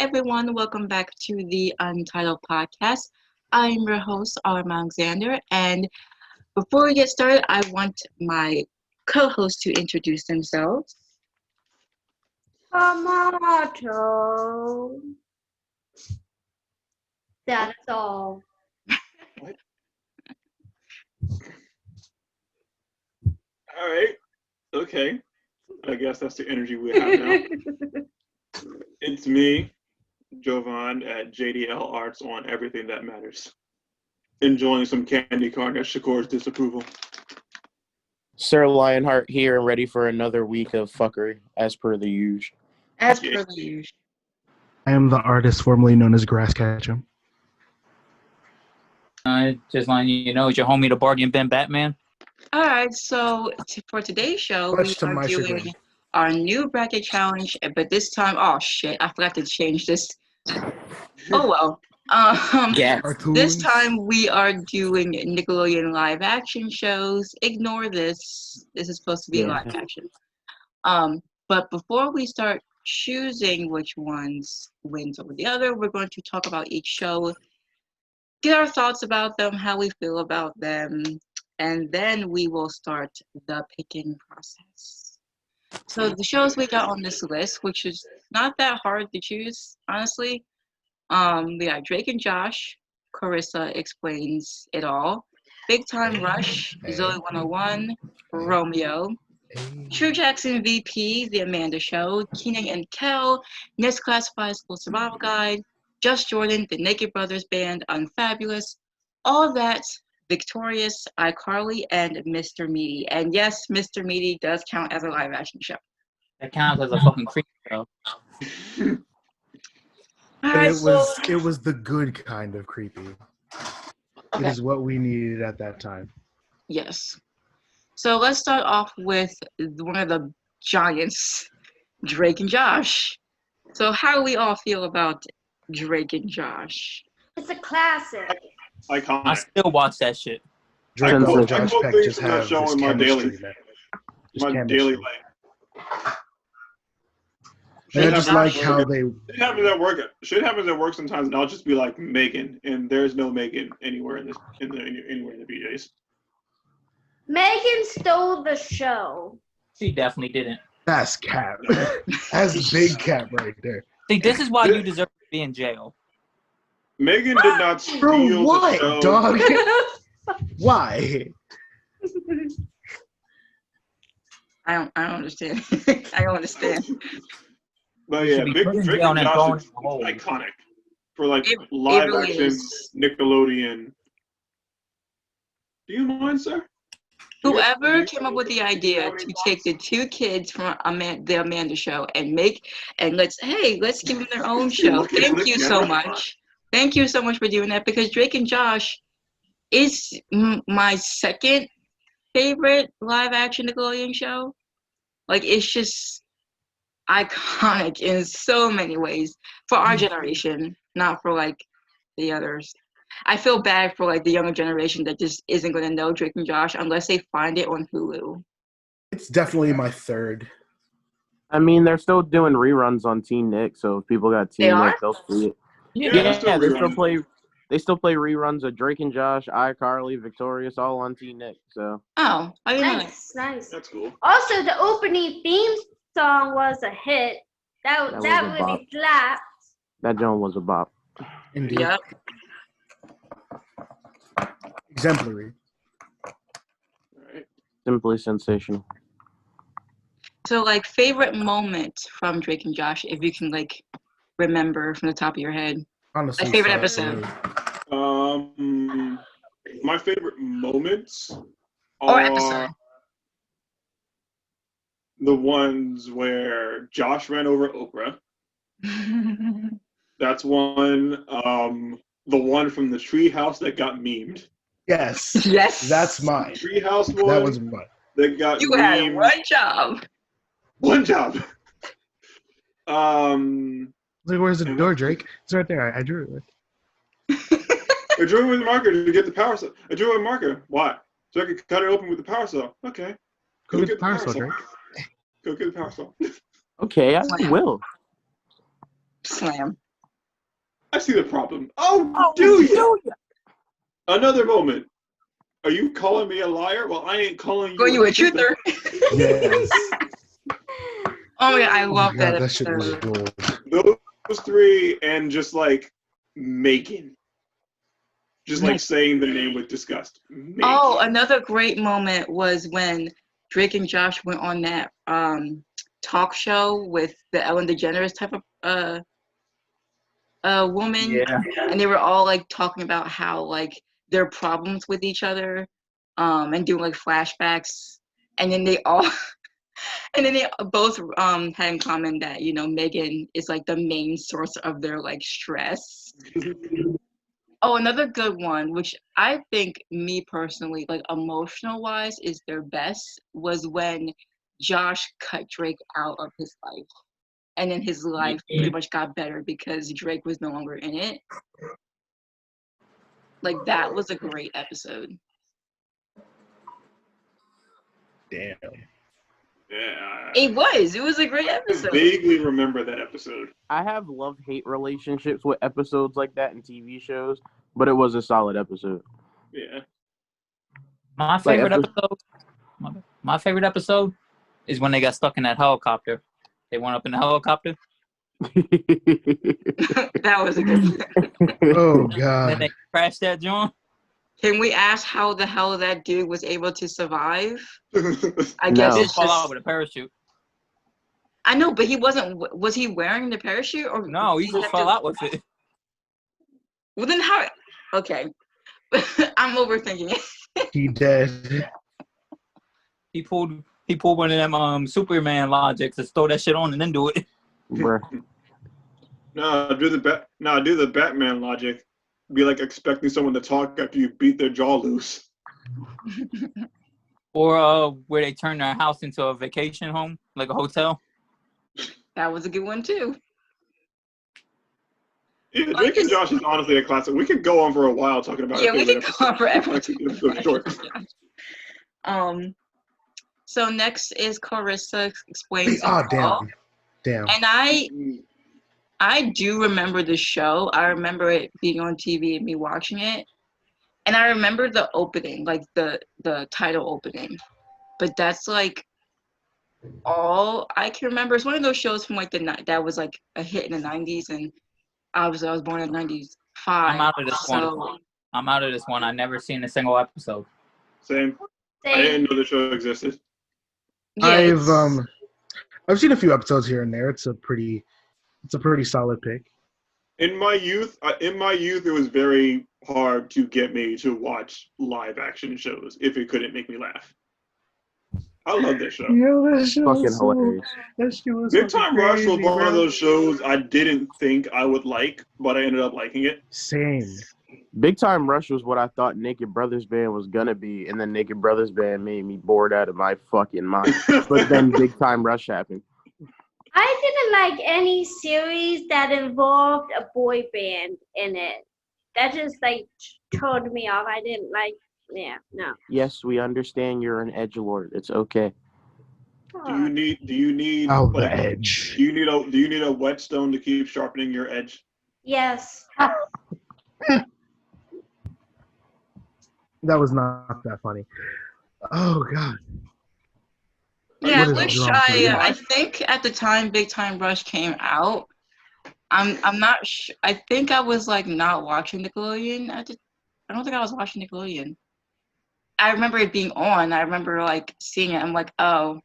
everyone. Welcome back to the Untitled Podcast. I'm your host, Arm Alexander. And before we get started, I want my co hosts to introduce themselves. Tomato. That's all. What? All right. Okay. I guess that's the energy we have now. It's me, Jovan, at JDL Arts on Everything That Matters. Enjoying some candy corn at Shakur's disapproval. Sir Lionheart here and ready for another week of fuckery, as per the usual. As per the usual. I am the artist formerly known as Grass Ketchum. Just letting you know, it's your homie, the Bargain Bin Batman. All right, so for today's show, we are doing our new bracket challenge, but this time, oh shit, I forgot to change this. Oh well. Yeah. This time we are doing Nickelodeon live action shows. Ignore this. This is supposed to be live action. But before we start choosing which ones wins over the other, we're going to talk about each show, get our thoughts about them, how we feel about them, and then we will start the picking process. So the shows we got on this list, which is not that hard to choose, honestly. We got Drake and Josh, Carissa Explains It All, Big Time Rush, Zoe 101, Romeo, True Jackson VP, The Amanda Show, Keenan and Kel, Next Classified School Survival Guide, Just Jordan, The Naked Brothers Band, Unfabulous, All That, Victorious, iCarly, and Mr. Meaty. And yes, Mr. Meaty does count as a live action show. That counts as a fucking creep show. It was the good kind of creepy. Okay. It is what we needed at that time. Yes. So let's start off with one of the giants, Drake and Josh. So how do we all feel about Drake and Josh? It's a classic. I Iconic. still watch that shit. Drake I and quote Josh Peck things just from that have show this in my chemistry, daily- man. My Just daily chemistry. life. And I just like how they. Shit happens at work. Shit happens at work sometimes, and I'll just be like Megan, and there's no Megan anywhere anywhere in the BJ's. Megan stole the show. She definitely didn't. That's Cap. That's big Cap right there. See, this is why you deserve to be in jail. Megan did not steal Bro, the what, show. dog? Why? I don't understand. I don't understand. But You yeah, should be Big put in Drake jail and and Josh thrown is in the hole. iconic for like It live really action is. Nickelodeon. Do you mind, sir? Whoever came up with the idea to take the two kids from the Amanda Show and let's give them their own show. Thank you so much. Thank you so much for doing that, because Drake and Josh is my second favorite live action Nickelodeon show. Like, it's just iconic in so many ways for our generation, not for like the others. I feel bad for like the younger generation that just isn't going to know Drake and Josh unless they find it on Hulu. It's definitely my third. I mean, they're still doing reruns on Teen Nick, so if people got They Teen are? Nick, they'll see it. Yeah, Yeah, they're still they still rerunning. play reruns of Drake and Josh, iCarly, Victorious, all on Teen Nick. So Oh, I didn't know that. Nice. That's cool. Also, the opening theme song was a hit. That was That a really bop. slapped. that Joan was a bop. Indeed. Yep. Exemplary. Alright. Simply sensational. So, like, favorite moment from Drake and Josh, if you can like remember from the top of your head. Honestly, My favorite so- episode. My favorite moments Or are episode. the ones where Josh ran over Oprah. That's one. The one from the treehouse that got memed. Yes. Yes. That's mine. Treehouse one That was mine. that got You had memed. one job. One job. Like, where's the door, Drake? It's right there. I drew it. I drew it with a marker to get the power saw. I drew it with a marker. Why? So I could cut it open with the power saw. Okay. Go get the power saw, Drake. Go get the power saw. Okay, I Slam. will. Slam. see the problem. Oh, do you? Another moment. Are you calling me a liar? Well, I ain't calling you. Are you a truther? Yes. Oh yeah, I love God, that that shit was episode. gold. Those three and just like Megan. Just like saying the name with disgust. Megan. Oh, another great moment was when Drake and Josh went on that talk show with the Ellen DeGeneres type of woman. Yeah. And they were all like talking about how like their problems with each other, and doing like flashbacks. And then they all and then they both had in common that, you know, Megan is like the main source of their like stress. Oh, another good one, which I think me personally, like emotional wise, is their best, was when Josh cut Drake out of his life. And then his life pretty much got better because Drake was no longer in it. Like, that was a great episode. Damn. Yeah. It was a great I episode. vaguely remember that episode. I have love-hate relationships with episodes like that in TV shows, but it was a solid episode. Yeah. My favorite episode is when they got stuck in that helicopter. They went up in the helicopter. That was a good one. Oh Then God. they crashed that joint. Can we ask how the hell that dude was able to survive? I No. guess He it's just fall out just... with a parachute. I know, but he wasn't... Was he wearing the parachute? Or No, he just fell out with it. Well, then how... Okay. I'm overthinking it. He dead. He pulled one of them Superman logics to throw that shit on and then do it. Bruh. No, do the Batman logic. Be like expecting someone to talk after you beat their jaw loose. Or where they turn their house into a vacation home, like a hotel. That was a good one, too. Yeah, Drake and Josh is honestly a classic. We could go on for a while talking about Yeah, we favorite could go on forever. episodes. Short. So next is Carissa explains. Oh It All. damn. And I do remember the show. I remember it being on TV and me watching it. And I remember the opening, like the title opening. But that's like all I can remember. It's one of those shows from like that was like a hit in the 90s, and I was born in 95. I'm out of this one. I'm out of this one. I've never seen a single episode. Same. I didn't know the show existed. Yeah, I've seen a few episodes here and there. It's a pretty solid pick. In my youth, it was very hard to get me to watch live action shows if it couldn't make me laugh. I love that show. Fucking hilarious. That shit was Big Time Rush was crazy, one of bro. those shows I didn't think I would like, but I ended up liking it. Same. Big Time Rush was what I thought Naked Brothers Band was gonna be, and then Naked Brothers Band made me bored out of my fucking mind. But then Big Time Rush happened. I didn't like any series that involved a boy band in it. That just like turned me off. I didn't like. Yeah, no. Yes, we understand you're an edgelord. It's okay. Do you need Oh, like, the edge. do you need a whetstone to keep sharpening your edge? Yes. That was not that funny. Oh God. Yeah, What is which wrong with you? I think at the time Big Time Rush came out, I'm not sure. I think I was like not watching Nickelodeon. I don't think I was watching Nickelodeon. I remember it being on. I remember like seeing it. I'm like, oh,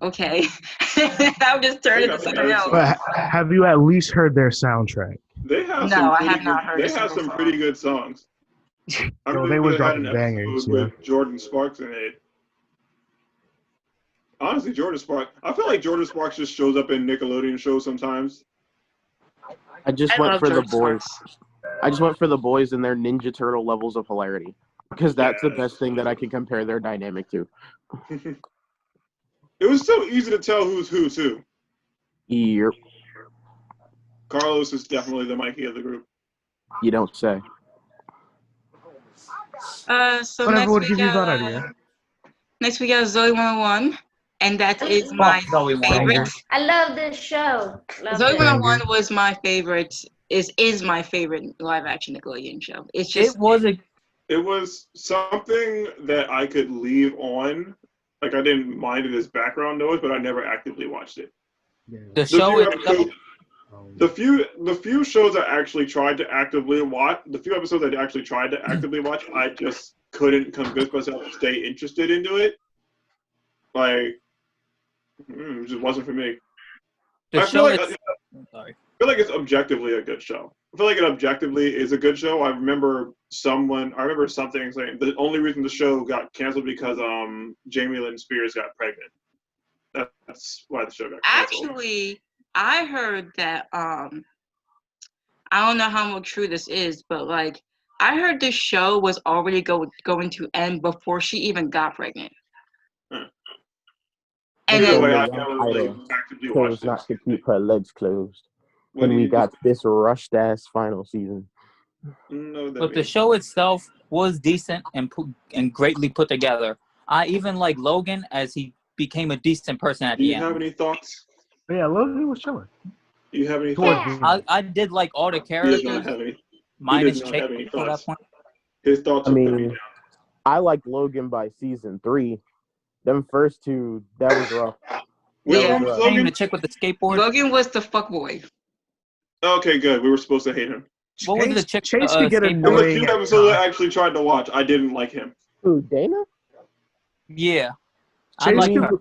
okay. I'll just turn it to something else. But have you at least heard their soundtrack? They have No, I have not heard They a have single some pretty song. good songs. I Well, remember they were had dropping an bangers, episode with Jordan Sparks in it. Honestly, Jordan Sparks. I feel like Jordan Sparks just shows up in Nickelodeon shows sometimes. I just I went love for the George boys. Sparks. I just went for the boys and their Ninja Turtle levels of hilarity. Because that's the Yeah. best thing that I can compare their dynamic to. It was so easy to tell who's who too. Yep. Carlos is definitely the Mikey of the group. You don't say. So Whatever would next give we you that got idea. next we got Zoe 101, and that is my Zoe 101. favorite. I love this show. Love Zoe it. 101 was my favorite is my favorite live action Nickelodeon show. It's just It was something that I could leave on. Like I didn't mind it as background noise, but I never actively watched it. Yeah. the show itself. The few shows I actually tried to actively watch, the few episodes I actually tried to actively watch, I just couldn't convince myself to stay interested into it. Like, it just wasn't for me. I feel like it's objectively a good show. I feel like it objectively is a good show. I remember something saying the only reason the show got canceled because Jamie Lynn Spears got pregnant. That's why the show got canceled. Actually, I heard that I don't know how much true this is, but like I heard the show was already going to end before she even got pregnant. And Either then, way, I never really actively watched it. Not to keep her legs closed when we got this rushed ass final season. But the show itself was decent and greatly put together. I even like Logan as he became a decent person at the end. Do you have any thoughts? Yeah, Logan was chilling. Do you have any Yeah. thoughts? I did like all the He does characters, not have any. minus He does not have Chase any at that thoughts. point. His thoughts I are mean, I liked Logan by season 3. Them first two, that was rough. Yeah. The chick with the skateboard. Logan was the fuckboy. Okay, good. We were supposed to hate him. What was the chick? Chase could get In the annoying. few episodes I actually tried to watch, I didn't like him. Who, Dana? Yeah, I Chase like could- her.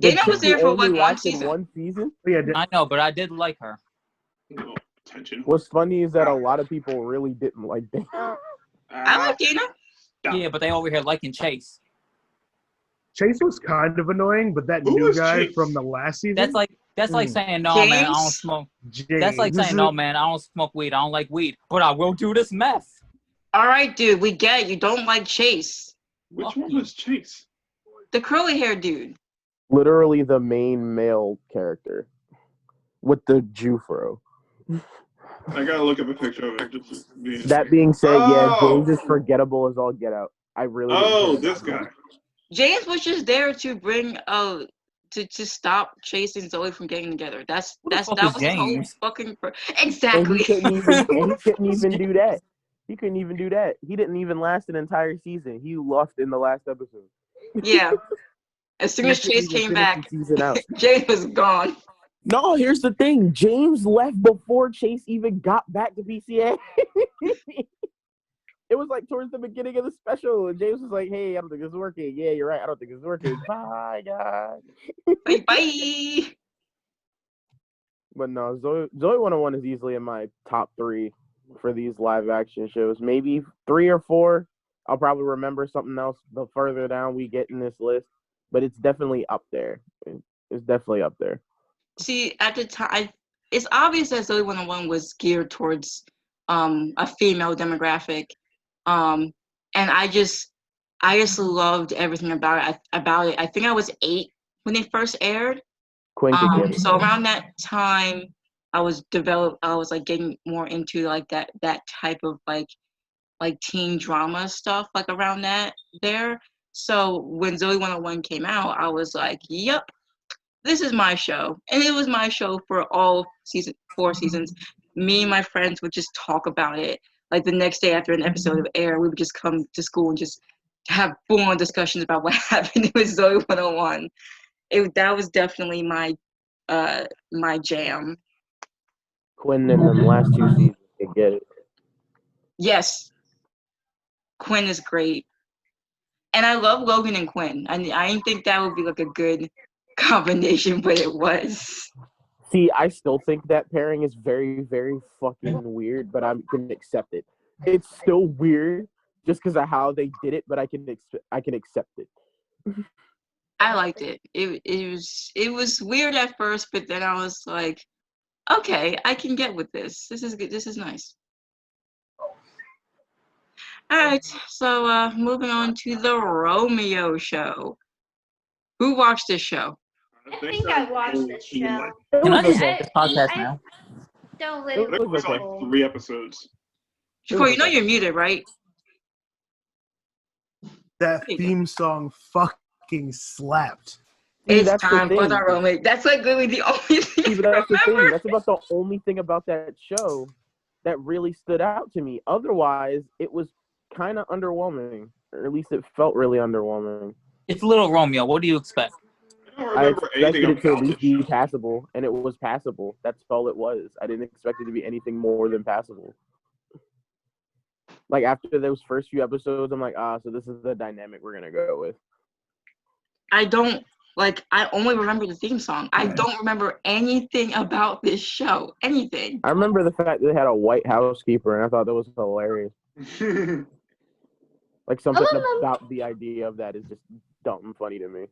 Dana was there for only like one lasted season. one season? Yeah, I know, but I did like her. No attention. What's funny is that a lot of people really didn't like Dana. I like Dana. Yeah, but they over here liking Chase. Chase was kind of annoying, but that Who new was guy Chase? from the last season. That's like saying no, man, I don't James? smoke. James. That's like saying no, man, I don't smoke weed. I don't like weed, but I will do this meth. All right, dude, we get it. You don't like Chase, Which one was Chase? the curly hair dude. Literally the main male character with the Jufro. I gotta look up a picture of it. Just to be That being said, yeah, Oh! James is forgettable as all get out. I really. Oh, didn't care this about guy. him. James was just there to bring to stop Chase and Zoe from getting together. Who the That fuck was is his whole James? fucking And exactly. he couldn't even do that. He couldn't even do that. He didn't even last an entire season. He left in the last episode. Yeah. As soon as Chase came back, season out. James was gone. No, here's the thing. James left before Chase even got back to PCA. It was like towards the beginning of the special, and James was like, "Hey, I don't think this is working." Yeah, you're right. I don't think this is working. Bye, guys. Bye bye. But no, Zoe 101 is easily in my top 3 for these live action shows. Maybe 3 or 4. I'll probably remember something else the further down we get in this list, but it's definitely up there. It's definitely up there. See, at the time, it's obvious that Zoe 101 was geared towards a female demographic, and I just loved everything about it. I think I was 8 when they first aired. Quinn could get it. So around that time, I was like getting more into like that type of like teen drama stuff, like around that there. So when Zoe 101 came out, I was like, yep, this is my show. And it was my show for all 4 seasons. Me and my friends would just talk about it. Like the next day after an episode of air, we would just come to school and just have full-on discussions about what happened with Zoe 101. That was definitely my jam. Quinn in the last 2 seasons could get it. Yes. Quinn is great. And I love Logan and Quinn. I didn't think that would be like a good combination, but it was. See, I still think that pairing is very, very fucking weird, but I can accept it. It's still weird just because of how they did it, but I can accept it. I liked it. It was weird at first, but then I was like, okay, I can get with this. This is good. This is nice. All right, so moving on to the Romeo show. Who watched this show? I think I watched this show. Can I just I- end this podcast now? Don't I really think it was like recall. 3 episodes. Shakur, you know you're muted, right? That theme song fucking slapped. See, It's that's the time for thing. the Romeo. That's like literally the only thing See, I but that's the thing. remember. That's about the only thing about that show that really stood out to me. Otherwise, it was kind of underwhelming, or at least it felt really underwhelming. It's Little Romeo. What do you expect? I don't I remember anything expected it to at about least this be show. passable, and it was passable. That's all it was. I didn't expect it to be anything more than passable. Like, after those first few episodes, I'm like, so this is the dynamic we're going to go with. I only remember the theme song. I don't remember anything about this show. Anything. I remember the fact that they had a white housekeeper, and I thought that was hilarious. Like, something about the idea of that is just dumb and funny to me.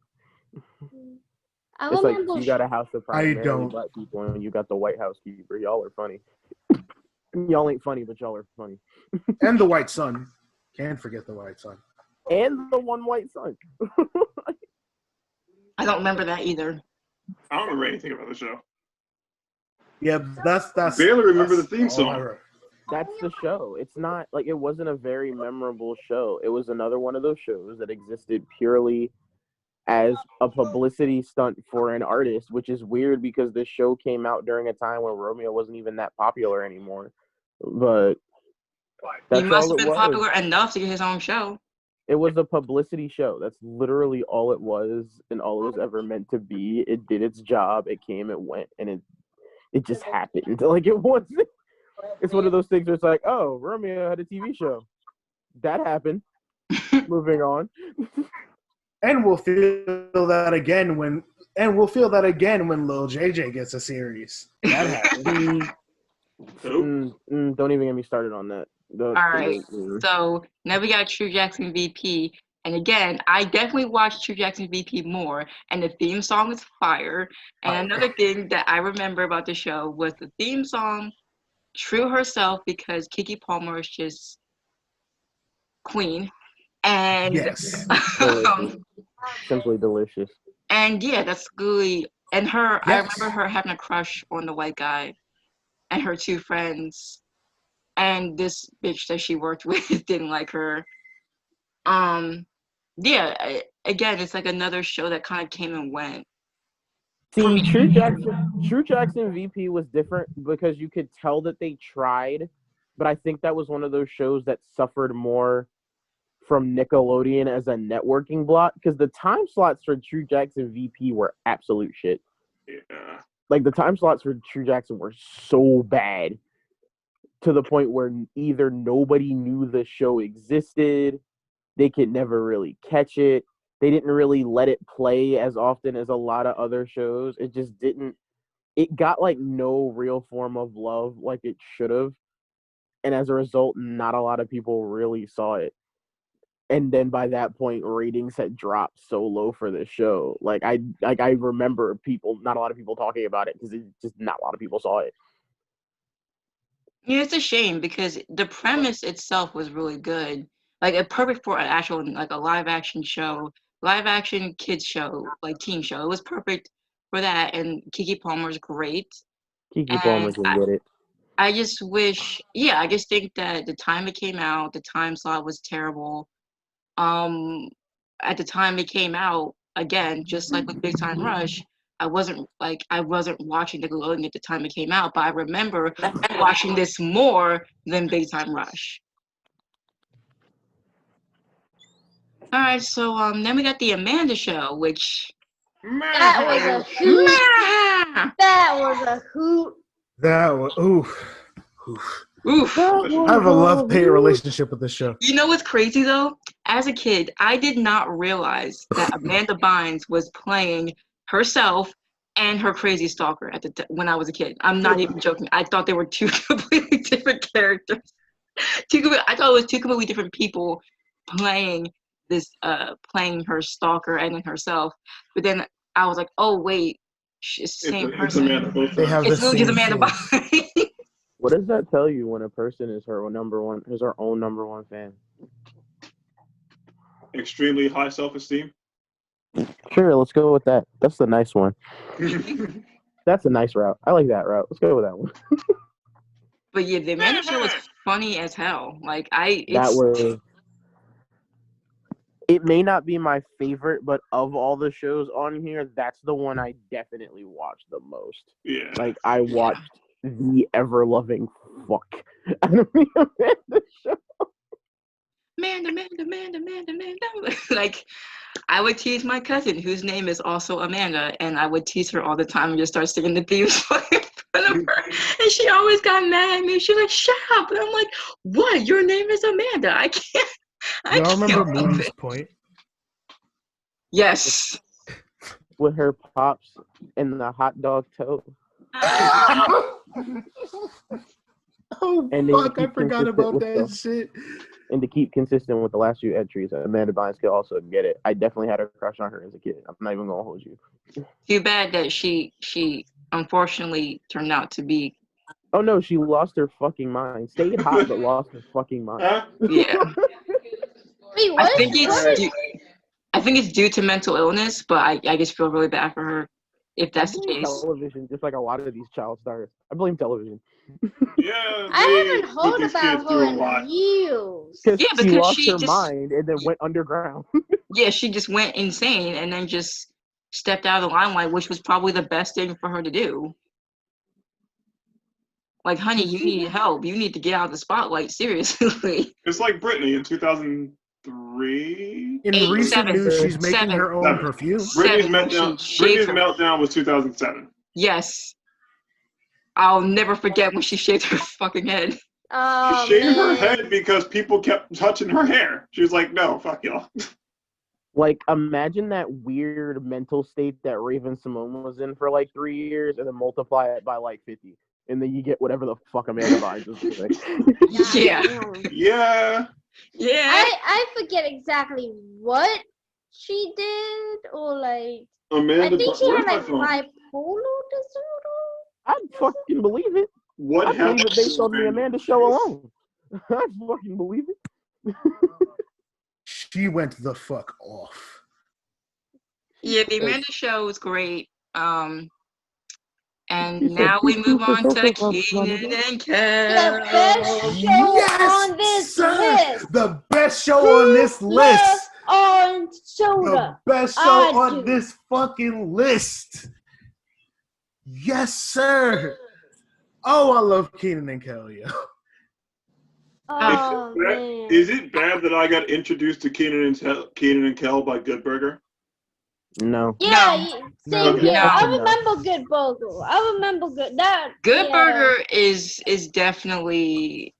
It's like, you got a house of primarily black people, and you got the white housekeeper. Y'all are funny. Y'all ain't funny, but y'all are funny. And the white son. Can't forget the white son. And the one white son. I don't remember that either. I don't remember anything about the show. Yeah, that's Barely remember the theme song. That's the show. It's not like it wasn't a very memorable show. It was another one of those shows that existed purely as a publicity stunt for an artist, which is weird because this show came out during a time when Romeo wasn't even that popular anymore. But he must have been popular enough to get his own show. It was a publicity show. That's literally all it was, and all it was ever meant to be. It did its job. It came, it went, and it just happened. Like, it wasn't. It's one of those things where it's like, oh, Romeo had a TV show. That happened. Moving on. And we'll feel that again when Lil JJ gets a series. That happened. Don't even get me started on that. All right. So now we got True Jackson VP. And again, I definitely watched True Jackson VP more. And the theme song is fire. And another thing that I remember about the show was the theme song, True herself, because Keke Palmer is just queen. And yes. Simply delicious. And yeah, that's really, and her, yes. I remember her having a crush on the white guy and her two friends, and this bitch that she worked with didn't like her. Yeah, again, it's like another show that kind of came and went. See, True Jackson VP was different because you could tell that they tried, but I think that was one of those shows that suffered more from Nickelodeon as a networking block, because the time slots for True Jackson VP were absolute shit. Yeah. Like, the time slots for True Jackson were so bad to the point where either nobody knew the show existed, they could never really catch it, they didn't really let it play as often as a lot of other shows. It just didn't. It got, like, no real form of love like it should have. And as a result, not a lot of people really saw it. And then by that point, ratings had dropped so low for this show. Like I remember not a lot of people talking about it because just not a lot of people saw it. Yeah, it's a shame because the premise itself was really good. Like, perfect for an actual, like, a live action kids show, like teen show. It was perfect for that. And Keke Palmer's great. Keke Palmer can get it. I just think that the time it came out, the time slot was terrible. At the time it came out, again, just like with Big Time Rush, I wasn't watching Nickelodeon at the time it came out, but I remember watching this more than Big Time Rush. All right, so then we got the Amanda Show, which that was a hoot. That was a hoot. That was oof. I have a love-hate relationship with this show. You know what's crazy though? As a kid, I did not realize that Amanda Bynes was playing herself and her crazy stalker when I was a kid. I'm not even joking. I thought they were two completely different characters. I thought it was two completely different people playing playing her stalker and then herself. But then I was like, oh wait, it's the same person. They have the same Amanda Bynes. What does that tell you when a person is her own number one fan? Extremely high self-esteem. Sure, let's go with that. That's the nice one. That's a nice route. I like that route. Let's go with that one. But yeah, the Amanda Show was funny as hell. Like it may not be my favorite, but of all the shows on here, that's the one I definitely watched the most. Yeah. Like, I watched the ever-loving fuck out of the Amanda show. Amanda. Like, I would tease my cousin, whose name is also Amanda, and I would tease her all the time and just start singing the theme song in front of her. And she always got mad at me. She's like, shut up. And I'm like, what? Your name is Amanda. I can't. Y'all remember Moon's Point? Yes. With her pops and the hot dog toe. Oh, And they fuck, I keep forgot consistent about with that the- shit. And to keep consistent with the last few entries, Amanda Bynes could also get it. I definitely had a crush on her as a kid. I'm not even gonna hold you. Too bad that she unfortunately turned out to be. Oh no, she lost her fucking mind. Stayed hot, but lost her fucking mind. Huh? Yeah. Wait, I what? think What? it's due to mental illness, but I just feel really bad for her if that's the case. Television, just like a lot of these child stars. I blame television. Yeah, I haven't put heard these about kids through her a in lot. years. Because Yeah, she because lost she her just- mind and then went underground. Yeah, she just went insane and then just stepped out of the limelight, which was probably the best thing for her to do. Like, honey, you need help. You need to get out of the spotlight, seriously. It's like Britney in 2003. In 8, recent 7, news, she's making 7. her own 7. perfume. Britney's 7, meltdown. she shaved Britney's her. meltdown was 2007. Yes. I'll never forget when she shaved her fucking head. Oh, She shaved her man. head because people kept touching her hair. She was like, "No, fuck y'all." Like, imagine that weird mental state that Raven Simone was in for like 3 years, and then multiply it by like 50, and then you get whatever the fuck Amanda Bynes is doing. Yeah. Damn. Yeah. Yeah. I forget exactly what she did, or like Amanda. I think she where's had my like phone? bipolar disorder. I'd fucking believe it. What I believe happened? it based on the Amanda show alone. I'd fucking believe it. She went the fuck off. Yeah, the Amanda show was great. And now we move on to Keenan and Kel. The best show on this sir. list. The best show on this list. On The soda. best show I on do. this fucking list. Yes, sir. Oh, I love Keenan and Kel, yo. Oh man. Is it bad that I got introduced to Keenan and Kel by Good Burger? No. Yeah, No. same here. No. I remember Good Burger. I remember that. Good yeah. Burger is definitely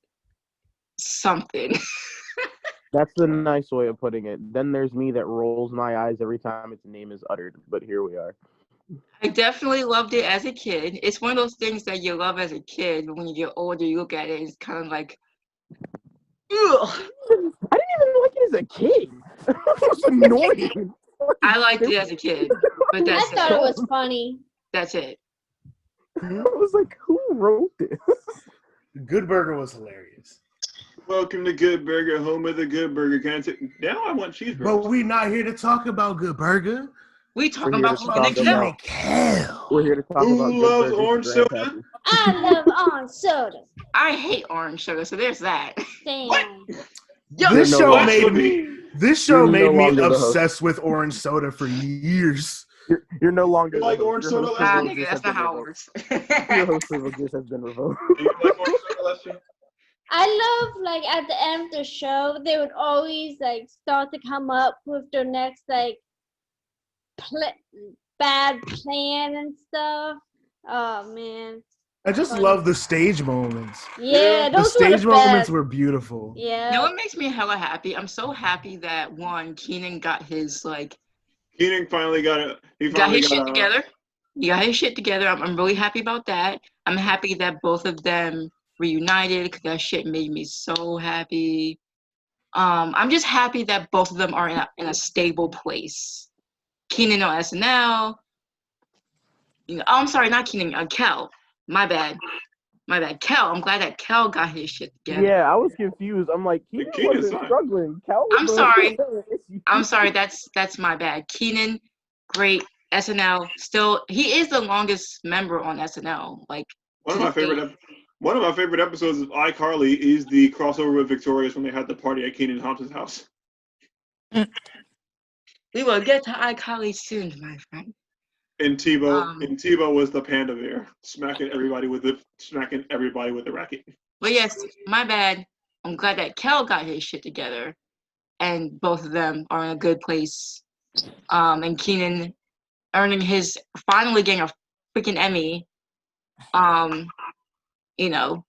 something. That's the nice way of putting it. Then there's me that rolls my eyes every time its name is uttered, but here we are. I definitely loved it as a kid. It's one of those things that you love as a kid, but when you get older, you look at it, it's kind of like, ugh. I didn't even like it as a kid. It was annoying. I liked it as a kid, but I that's thought it. it was funny. That's it. I was like, who wrote this? Good Burger was hilarious. Welcome to Good Burger, home of the Good Burger. Can I take now? I want cheeseburgers. But we're not here to talk about Good Burger. We talking We're here about to Keenan and talk Kel. about- Kel. We're here to talk Who about Good loves Burgers orange and soda? Grandpappy. I love orange soda. I hate orange sugar, so there's that. Damn. Yo, This no show longer- made me. This show You're made no me longer the host. obsessed with orange soda for years. You're no longer You like the host. orange Your soda, host Leslie? nah, Privileges nigga, that's not how it works. Your host privileges has been revoked. Do you like orange soda, Lester? I love like at the end of the show they would always like start to come up with their next like bad plan and stuff. Oh man. I just love the stage moments. Yeah, The those were stage the moments best. were beautiful. Yeah. You know what makes me hella happy? I'm so happy that Keenan got his Keenan finally got it. He got finally his shit got together. He got his shit together. I'm really happy about that. I'm happy that both of them reunited because that shit made me so happy. I'm just happy that both of them are in a stable place. Keenan on SNL. I'm sorry, not Keenan. Kel. My bad. Kel. I'm glad that Kel got his shit together. Yeah, I was confused. I'm like, Keenan Keenan's wasn't fine. struggling. Kel I'm was sorry. issue. I'm sorry. That's my bad. Keenan, great. SNL. Still, he is the longest member on SNL. Like one of my favorite episodes of iCarly is the crossover with Victorious when they had the party at Keenan Thompson's house. we will get to iCarly soon, my friend. And Tebow was the panda bear, smacking everybody with the racket. But yes, my bad. I'm glad that Kel got his shit together, and both of them are in a good place. And Keenan earning his finally getting a freaking Emmy. You know,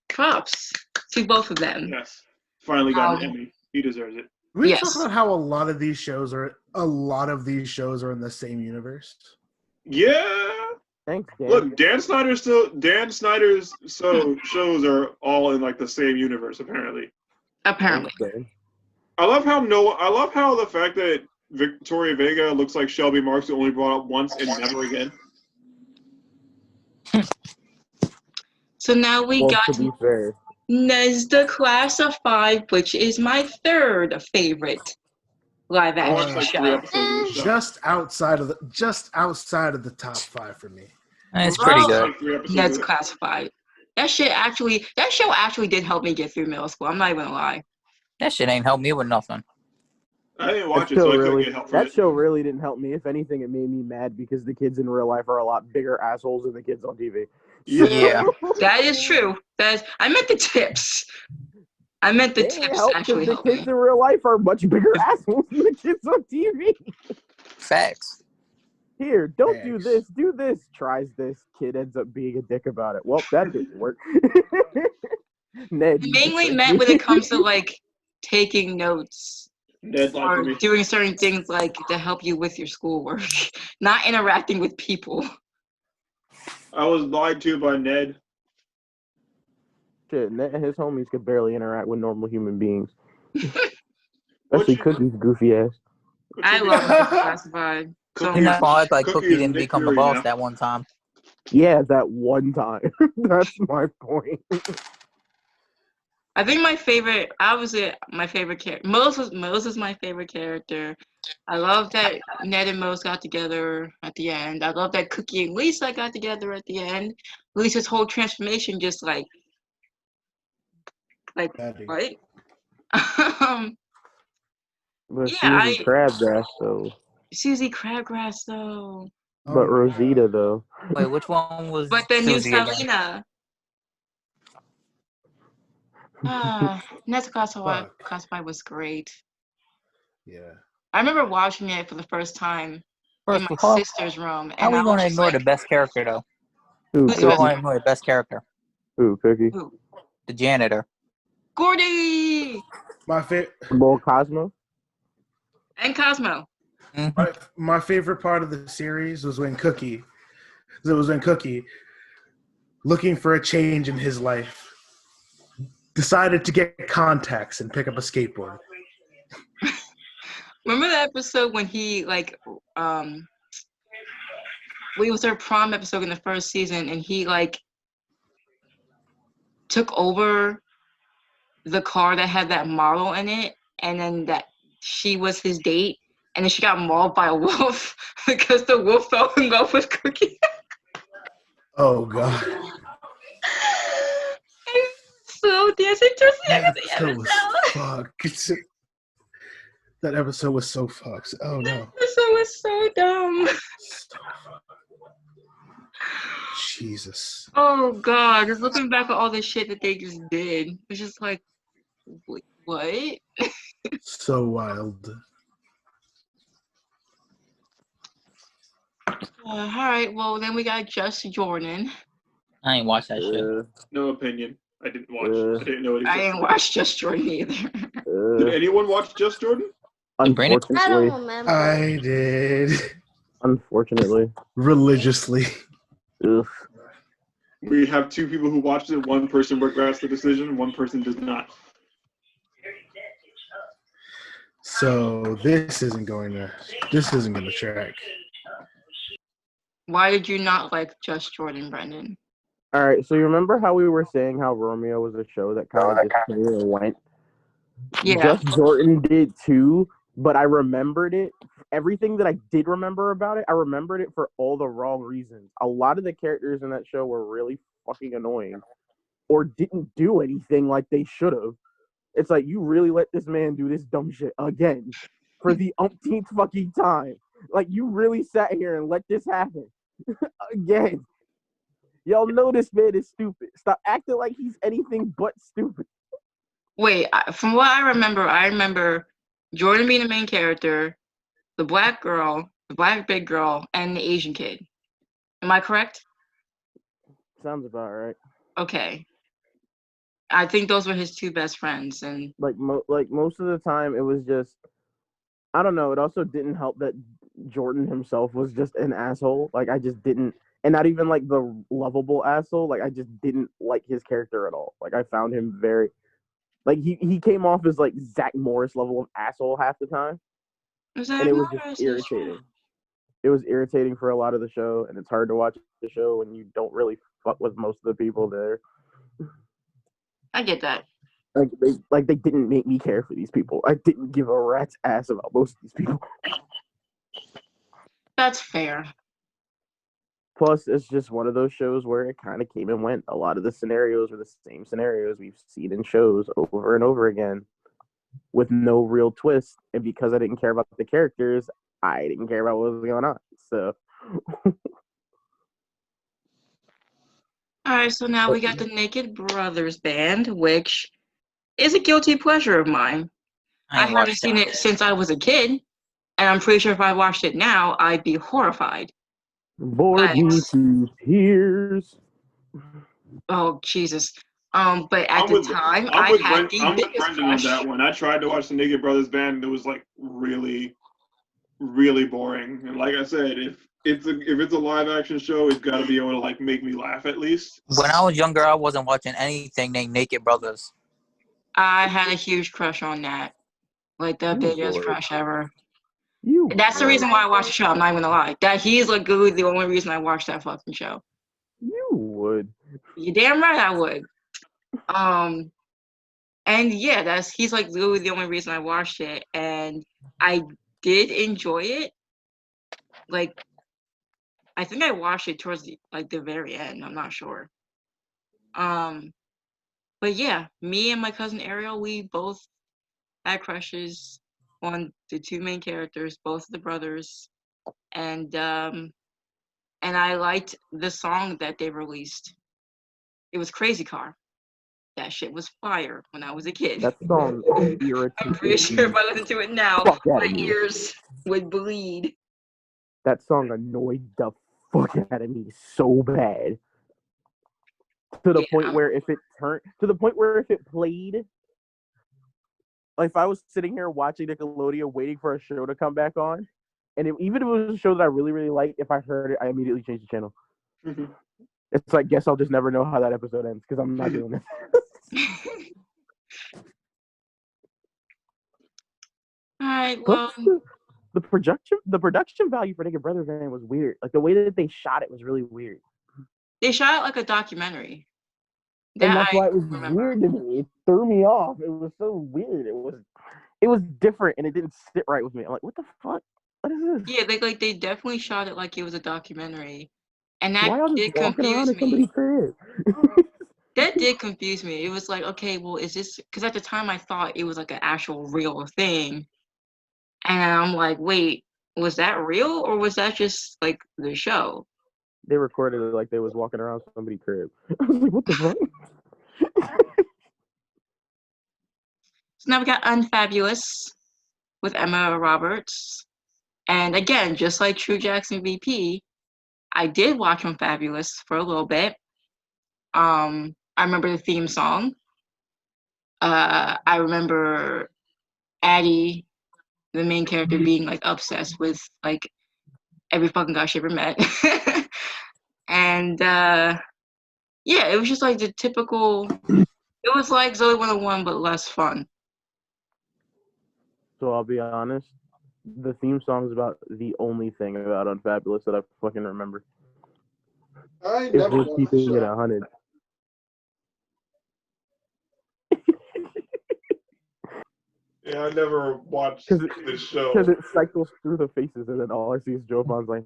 props to both of them. Yes, finally got an Emmy. He deserves it. We Yes. talk about how a lot of these shows are in the same universe. Yeah. Thanks, Dan. Look, Dan Snyder's shows are all in like the same universe apparently. Apparently. Thanks, Dan. I love how the fact that Victoria Vega looks like Shelby Marks, who only brought up once and never again. So now we got to be fair. Nezda Class of 5, which is my third favorite live I watched action like 3 show. episodes of the show. Just outside of the top 5 for me. It's pretty Well, good. Like 3 episodes Ned's of it. Class of 5. That show actually did help me get through middle school. I'm not even gonna lie. That shit ain't helped me with nothing. I didn't watch it, so I couldn't get help from That it. show really didn't help me. If anything, it made me mad because the kids in real life are a lot bigger assholes than the kids on TV. Yeah. That is true. I meant the tips. I meant the They tips help actually because helped the me. kids in real life are much bigger assholes than the kids on TV. Facts. Here, don't do Thanks. this, do this. Tries this, kid ends up being a dick about it. Well, that didn't work. Ned. Mainly meant when it comes to like taking notes Ned lied to or me. doing certain things like to help you with your schoolwork, not interacting with people. I was lied to by Ned. Shit, Ned and his homies could barely interact with normal human beings. What Especially you- Cookie's goofy ass. What I you love mean? Ned's Classified. So Cookie You're is- not gonna act like Cookie Cookie is didn't Nick become a Fury boss now. that one time. Yeah, that one time. That's my point. I think my favorite character. Mose is my favorite character. I love that Ned and Mose got together at the end. I love that Cookie and Lisa got together at the end. Lisa's whole transformation just like Daddy. what? But Yeah, Susie Crabgrass, though. Susie Crabgrass though. But Rosita, though. Wait, which one was But the new Susie again? Selena. Ned's Classified was great. Yeah. I remember watching it for the first time First in of my all, sister's room. how And we I was gonna just ignore like, the best character though? Who, Who's We all the gonna best? ignore the best character, Who, Cookie? Who? the janitor. Gordy! My favorite. Bull Cosmo? And Cosmo. My favorite part of the series was when Cookie, looking for a change in his life, decided to get contacts and pick up a skateboard. Remember the episode when he it was their prom episode in the first season and he took over the car that had that model in it and then that she was his date and then she got mauled by a wolf because the wolf fell in love with Cookie. Oh God. So dancing towards the end That of the episode episode. was fucked. That episode was so fucked. Oh no. That episode was so dumb. Jesus. Oh God, just looking back at all the shit that they just did, it's just like, what? So wild. All right, well then we got Just Jordan. I ain't watched that shit. No opinion. I didn't watch. I didn't know it I existed. didn't watch Just Jordan either. Did anyone watch Just Jordan? Unfortunately. I don't remember. I did. Unfortunately. Religiously. Ugh. We have 2 people who watched it. One person regrets the decision. One person does not. So this isn't gonna track. Why did you not like Just Jordan, Brendan? All right, so you remember how we were saying how Romeo was a show that kind of just came and went? Yeah. Just Jordan did too, but I remembered it. Everything that I did remember about it, I remembered it for all the wrong reasons. A lot of the characters in that show were really fucking annoying or didn't do anything like they should have. It's like, you really let this man do this dumb shit again for the umpteenth fucking time. Like, you really sat here and let this happen again. Y'all know this man is stupid. Stop acting like he's anything but stupid. Wait, from what I remember Jordan being the main character, the black girl, the black big girl, and the Asian kid. Am I correct? Sounds about right. Okay. I think those were his two best friends, and like most of the time, it was just I don't know. It also didn't help that Jordan himself was just an asshole. Like I just didn't, and not even like the lovable asshole. Like I just didn't like his character at all. Like I found him very, like he came off as like Zach Morris level of asshole half the time, and it was just irritating. It was irritating for a lot of the show, and it's hard to watch the show when you don't really fuck with most of the people there. I get that. Like they didn't make me care for these people. I didn't give a rat's ass about most of these people. That's fair. Plus, it's just one of those shows where it kind of came and went. A lot of the scenarios were the same scenarios we've seen in shows over and over again with no real twist. And because I didn't care about the characters, I didn't care about what was going on. So. All right, so now we got the Naked Brothers Band, which is a guilty pleasure of mine. I haven't seen it since I was a kid, and I'm pretty sure if I watched it now, I'd be horrified. Bored me to tears. Oh, Jesus. But at the time, I had the biggest crush. On that one. I tried to watch the Naked Brothers Band, and it was like really, really boring. And like I said, if it's a live action show, it's got to be able to like make me laugh at least. When I was younger, I wasn't watching anything named Naked Brothers. I had a huge crush on that, like the biggest crush ever. That's the reason why I watched the show. I'm not even gonna lie. That he's like literally the only reason I watched that fucking show. You would. You damn right I would. And yeah, he's like literally the only reason I watched it, and I did enjoy it. Like, I think I watched it towards the very end. I'm not sure. But yeah, me and my cousin Ariel, we both had crushes on the two main characters, both of the brothers, and I liked the song that they released. It was Crazy Car. That shit was fire when I was a kid. That song irritated. I'm pretty sure if I listen to it now, my ears would bleed. That song annoyed the fuck out of me so bad. To the point where if it played, like if I was sitting here watching Nickelodeon waiting for a show to come back on, and even if it was a show that I really, really liked, if I heard it, I immediately changed the channel. Mm-hmm. It's like, guess I'll just never know how that episode ends because I'm not doing this. All right, well, the production value for Naked Brothers Band was weird. Like the way that they shot it was really weird. They shot it like a documentary. And that's why it was weird to me. It threw me off. It was so weird. It was different, and it didn't sit right with me. I'm like, what the fuck? What is this? Yeah, they definitely shot it like it was a documentary, and that did confuse me. That did confuse me. It was like, okay, well, is this? Because at the time I thought it was like an actual real thing, and I'm like, wait, was that real or was that just like the show? They recorded it like they was walking around somebody's crib. I was like, what the fuck? So now we got Unfabulous with Emma Roberts. And again, just like True Jackson VP, I did watch Unfabulous for a little bit. I remember the theme song. I remember Addie, the main character, being like obsessed with like every fucking guy she ever met. And yeah, it was just like the typical, it was like Zoe 101 but less fun. So I'll be honest, the theme song is about the only thing about Unfabulous that I fucking remember. It's just keeping it 100. Yeah, I never watched this show. Because it cycles through the faces, and then all I see is Jovan's like,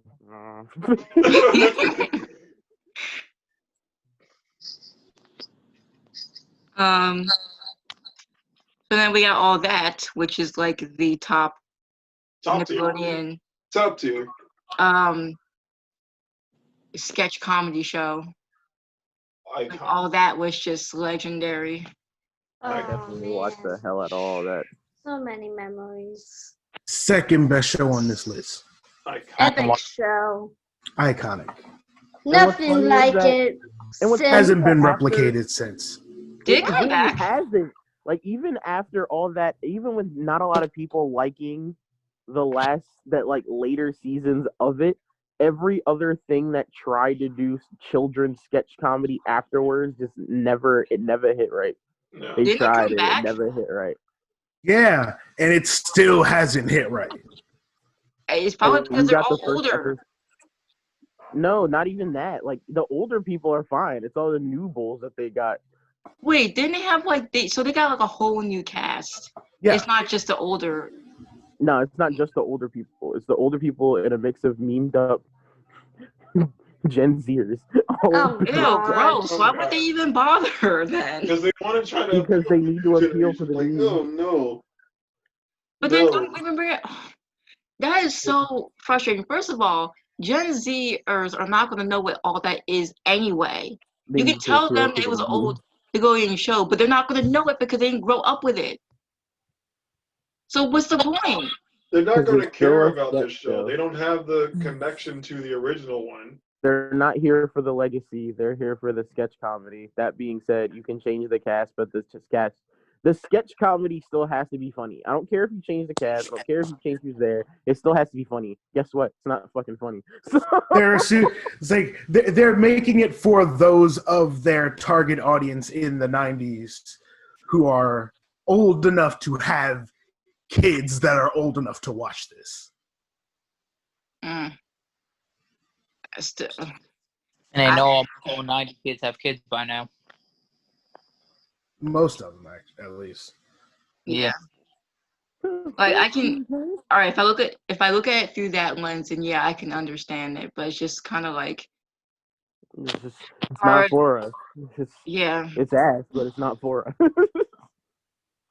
So then we got All That, which is like the top Nickelodeon top tier sketch comedy show. Like, all that was just legendary. I definitely watched the hell out of all that. So many memories. Second best show on this list. Epic show. Iconic. Nothing like it. It hasn't been replicated since. Did come back? It hasn't. Like, even after all that, even with not a lot of people liking later seasons of it, every other thing that tried to do children's sketch comedy afterwards it never hit right. No. They Didn't tried it it, come it back? never hit right. Yeah, and it still hasn't hit right. It's probably We because they're got the all first older. No, not even that. Like, the older people are fine. It's all the new bulls that they got. Wait, didn't they have so they got like a whole new cast? Yeah. It's not just the older. No, it's not just the older people. It's the older people in a mix of memed up Gen Zers. Oh, Ew, gross. Why would they even bother then? Because they want to try to. Because they need to appeal to the like, new. oh no. But then don't even bring it. That is so frustrating. First of all, Gen Zers are not going to know what all that is anyway. They You need can to tell appeal them to it the was an new. old Nickelodeon show, but they're not going to know it because they didn't grow up with it. So what's the point? They're not going to it's care still a about this sketch show. show. They don't have the connection to the original one. They're not here for the legacy. They're here for the sketch comedy. That being said, you can change the cast, but the sketch comedy still has to be funny. I don't care if you change the cast. I don't care if you change who's there. It still has to be funny. Guess what? It's not fucking funny. It's like they're making it for those of their target audience in the 90s who are old enough to have kids that are old enough to watch this. Still, And I know all 90 kids have kids by now. Most of them, at least. yeah. Like I can. All right, if I look at it through that lens, and yeah, I can understand it. But it's just kind of like It's not hard. for us. Yeah. It's ass, but it's not for us.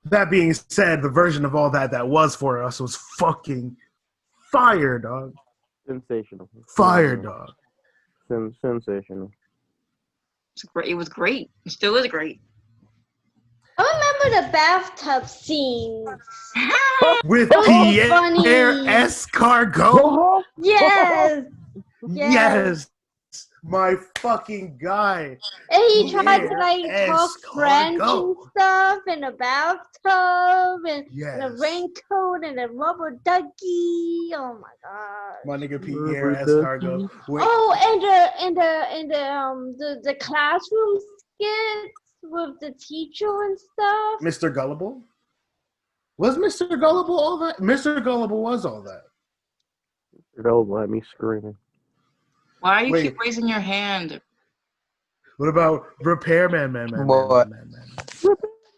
That being said, the version of all that was for us was fucking fire, dog. Sensational. Fire, dog. Sensational. It's great. It was great. It still is great. I remember the bathtub scenes. With So Pierre funny. Escargot. Yes. Yes. My fucking guy. And he tried to Pierre talk French and Escargot. stuff in a bathtub and Yes. a raincoat and a rubber ducky. Oh my god. My nigga Pierre Escargot. Wait, Oh, and the classroom skits with the teacher and stuff. Mr. Gullible? Was Mr. Gullible all that? Mr. Gullible was all that. Don't let me screaming. Why do you Wait. keep raising your hand? What about Repairman, man? What?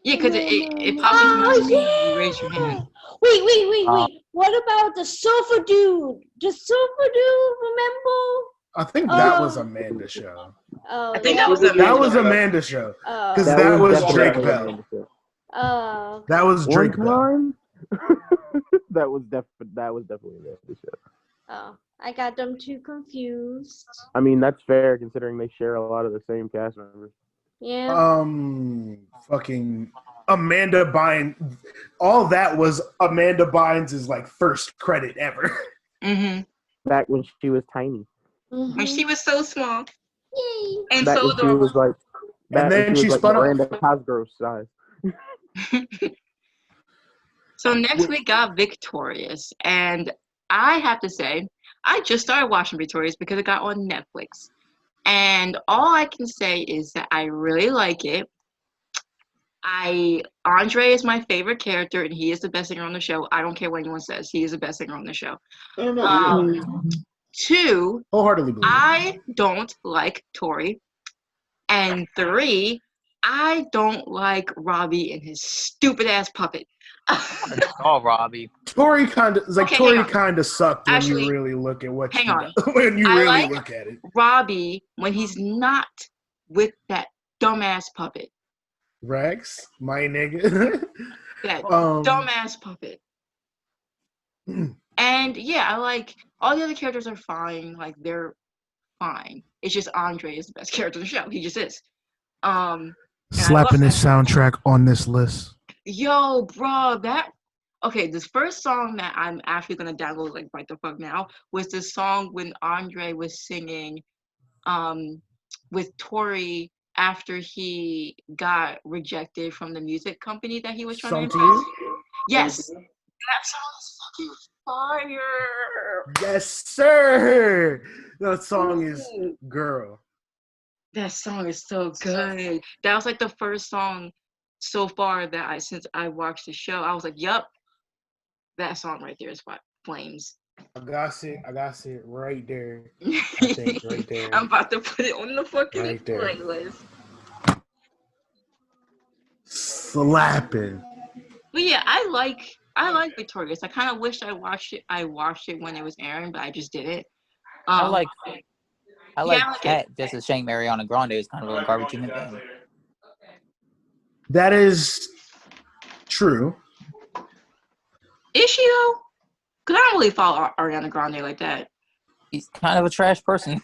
Yeah, because it pops up on the screen when you raise your hand. Wait. What about the sofa dude? The sofa dude, remember? I think that was Amanda's show. Oh, I think that was That was Amanda's show. Oh. Because that was Drake definitely Bell. Amanda's show. Oh. That was Drake One Bell. time? that was definitely Amanda's show. Oh. I got them too confused. I mean, that's fair considering they share a lot of the same cast members. Yeah. Fucking Amanda Bynes. All that was Amanda Bynes' like first credit ever. Mm-hmm. Back when she was tiny. When she was so small Yay. and Back so when she adorable. was like. And then she was spun off. Miranda Cosgrove's size. So next we got Victorious, and I have to say, I just started watching Victorious because it got on Netflix, and all I can say is that I really like it. Andre is my favorite character, and he is the best singer on the show. I don't care what anyone says; he is the best singer on the show. I don't know. 2, Wholeheartedly believe it. I don't like Tori, and 3, I don't like Robbie and his stupid ass puppet. Oh, Robbie. Tori kind of Okay, Tori hang on. kind of sucked when Actually, you really look at what hang she on. does. When you I really like- look at it. Robbie when he's not with that dumbass puppet. Rex, my nigga. That Um, dumbass puppet. And yeah, I like all the other characters are fine. Like they're fine. It's just Andre is the best character in the show. He just is. Slapping this soundtrack on this list. Yo, bro, this first song that I'm actually gonna download like right the fuck now was the song when Andre was singing with Tori after he got rejected from the music company that he was trying to impress. Yes. That song is fucking fire. Yes, sir. That song is Girl. That song is so good. That was like the first song so far that since I watched the show, I was like, yup, that song right there is Flames. I got it right there. I think right there. I'm about to put it on the fucking right there. playlist. Slapping. But yeah, I like Victorious. I kind of wish I watched it when it was airing, but I just didn't. I like Cat. Just a shame Ariana Grande is kind of a garbage human being. That is true. Is she though? Because I don't really follow Ariana Grande like that. He's kind of a trash person.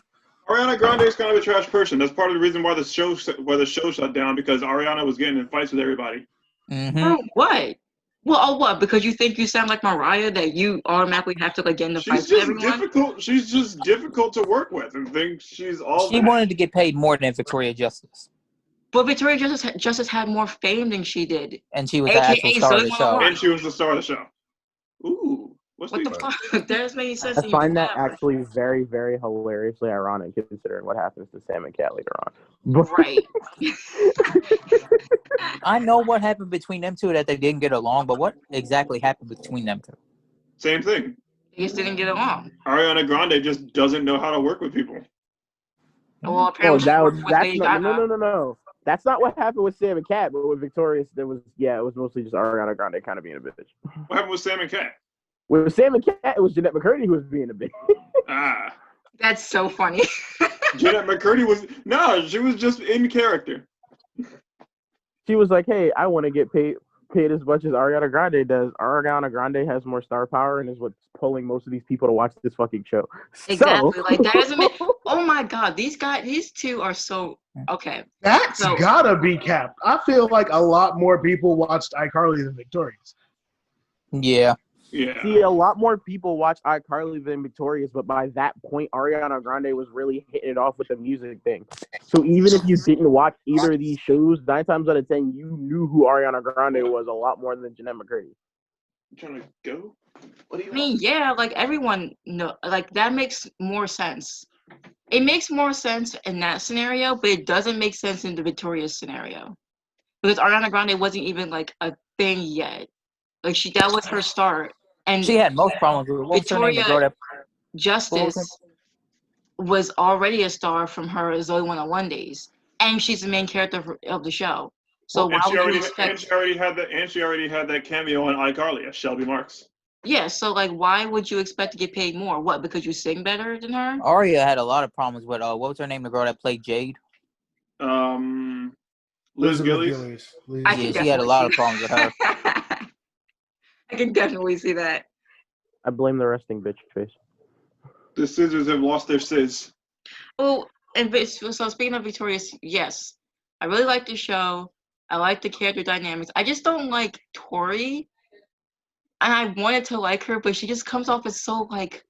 Ariana Grande is kind of a trash person. That's part of the reason why the show shut down, because Ariana was getting in fights with everybody. Mm-hmm. Oh, what? Well, what? Because you think you sound like Mariah, that you automatically have to like get in the fights with everyone? She's just difficult to work with, and thinks she's all. She wanted to get paid more than Victoria Justice. But Victoria Justice had more fame than she did. And she was the actual star of the show. And she was the star of the show. Ooh. What the fuck? That doesn't make sense. I find that actually very, very hilariously ironic considering what happens to Sam and Cat later on. Right. I know what happened between them two, that they didn't get along, but what exactly happened between them two? Same thing. They just didn't get along. Ariana Grande just doesn't know how to work with people. Well, apparently no. That's not what happened with Sam and Cat, but with Victorious, it was mostly just Ariana Grande kind of being a bitch. What happened with Sam and Cat? With Sam and Cat, it was Jeanette McCurdy who was being a bitch. That's so funny. Jeanette McCurdy she was just in character. She was like, hey, I want to get paid as much as Ariana Grande does. Ariana Grande has more star power and is what's pulling most of these people to watch this fucking show. Exactly. Like, that doesn't make... Oh my God, these two are so... Okay. That's gotta be capped. I feel like a lot more people watched iCarly than Victorious. Yeah. Yeah. See, a lot more people watch iCarly than Victorious, but by that point, Ariana Grande was really hitting it off with the music thing. So even if you didn't watch either of these shows, 9 times out of 10, you knew who Ariana Grande was a lot more than Jeanette McCurdy. You trying to go? Yeah, like everyone like that makes more sense. It makes more sense in that scenario, but it doesn't make sense in the Victorious scenario. Because Ariana Grande wasn't even like a thing yet. Like that was her start. And she had most problems with Victoria Justice was already a star from her Zoe 101 days. And she's the main character of the show. So why would you expect... And she already had that cameo on iCarly as Shelby Marks. Yeah, so like why would you expect to get paid more? What, because you sing better than her? Aria had a lot of problems with what was her name, the girl that played Jade? Liz Gillies. Yeah, she had a lot of problems with her. I can definitely see that. I blame the resting bitch face. The scissors have lost their sizz. Oh, and so speaking of Victorious, yes, I really like the show. I like the character dynamics. I just don't like Tori. And I wanted to like her, but she just comes off as so, like,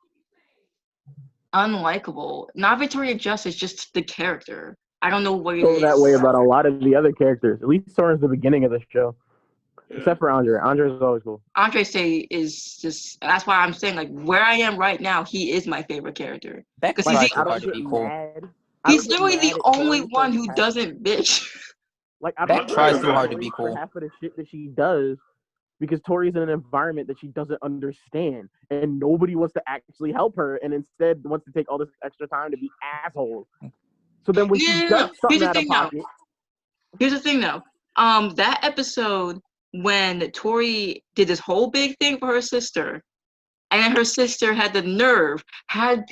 unlikable. Not Victoria Justice, just the character. I don't know what it is. That way about a lot of the other characters. At least towards the beginning of the show. Yeah. Except for Andre. Andre is always cool. Andre is just... That's why I'm saying, like, where I am right now, he is my favorite character. Because he's He's literally the only one who doesn't bitch. Like, I Beck tries too hard to be cool. Half of the shit that she does... Because Tori's in an environment that she doesn't understand, and nobody wants to actually help her, and instead wants to take all this extra time to be assholes. So then when she does something out of pocket... Here's the thing, though. That episode when Tori did this whole big thing for her sister, and then her sister had the nerve to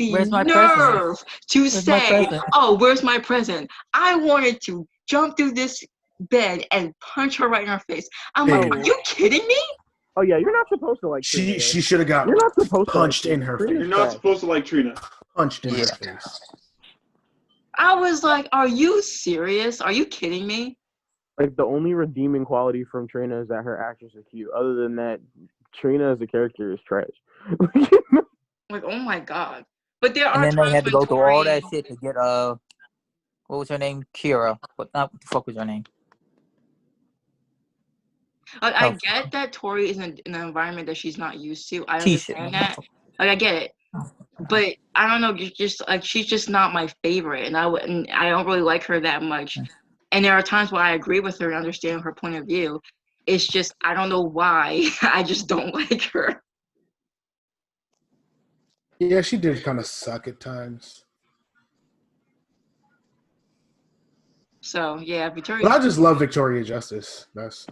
say, "Oh, where's my present?" I wanted to jump through this bed and punch her right in her face. I'm like, are you kidding me? Oh yeah, you're not supposed to like Trina. She should have got punched in her face. You're not supposed to like Trina. Punched in her face. I was like, are you serious? Are you kidding me? Like, the only redeeming quality from Trina is that her actress is cute. Other than that, Trina as a character is trash. Like, oh my god. But there And are then they times had to when go through all that Tori, shit to get what was her name? Kira. What the fuck was her name? like, I get that Tori is in an environment that she's not used to. I Tisha. understand that. Like, I get it. But I don't know, just like she's just not my favorite, and I don't really like her that much. And there are times where I agree with her and understand her point of view. It's just I don't know why I just don't like her. Yeah, she did kind of suck at times. So yeah, Victoria. But I just love Victoria Justice. That's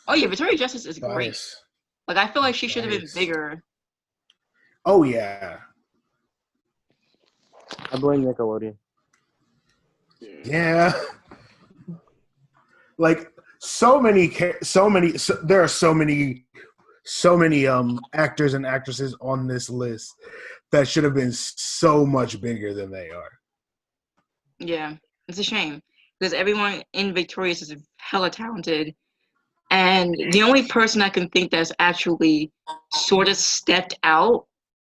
Oh yeah, Victoria Justice is great. bias. Like I feel like she should have been bigger. Oh yeah. I blame Nickelodeon. Yeah. Like there are so many actors and actresses on this list that should have been so much bigger than they are. Yeah, it's a shame because everyone in Victorious is hella talented, and the only person I can think that's actually sort of stepped out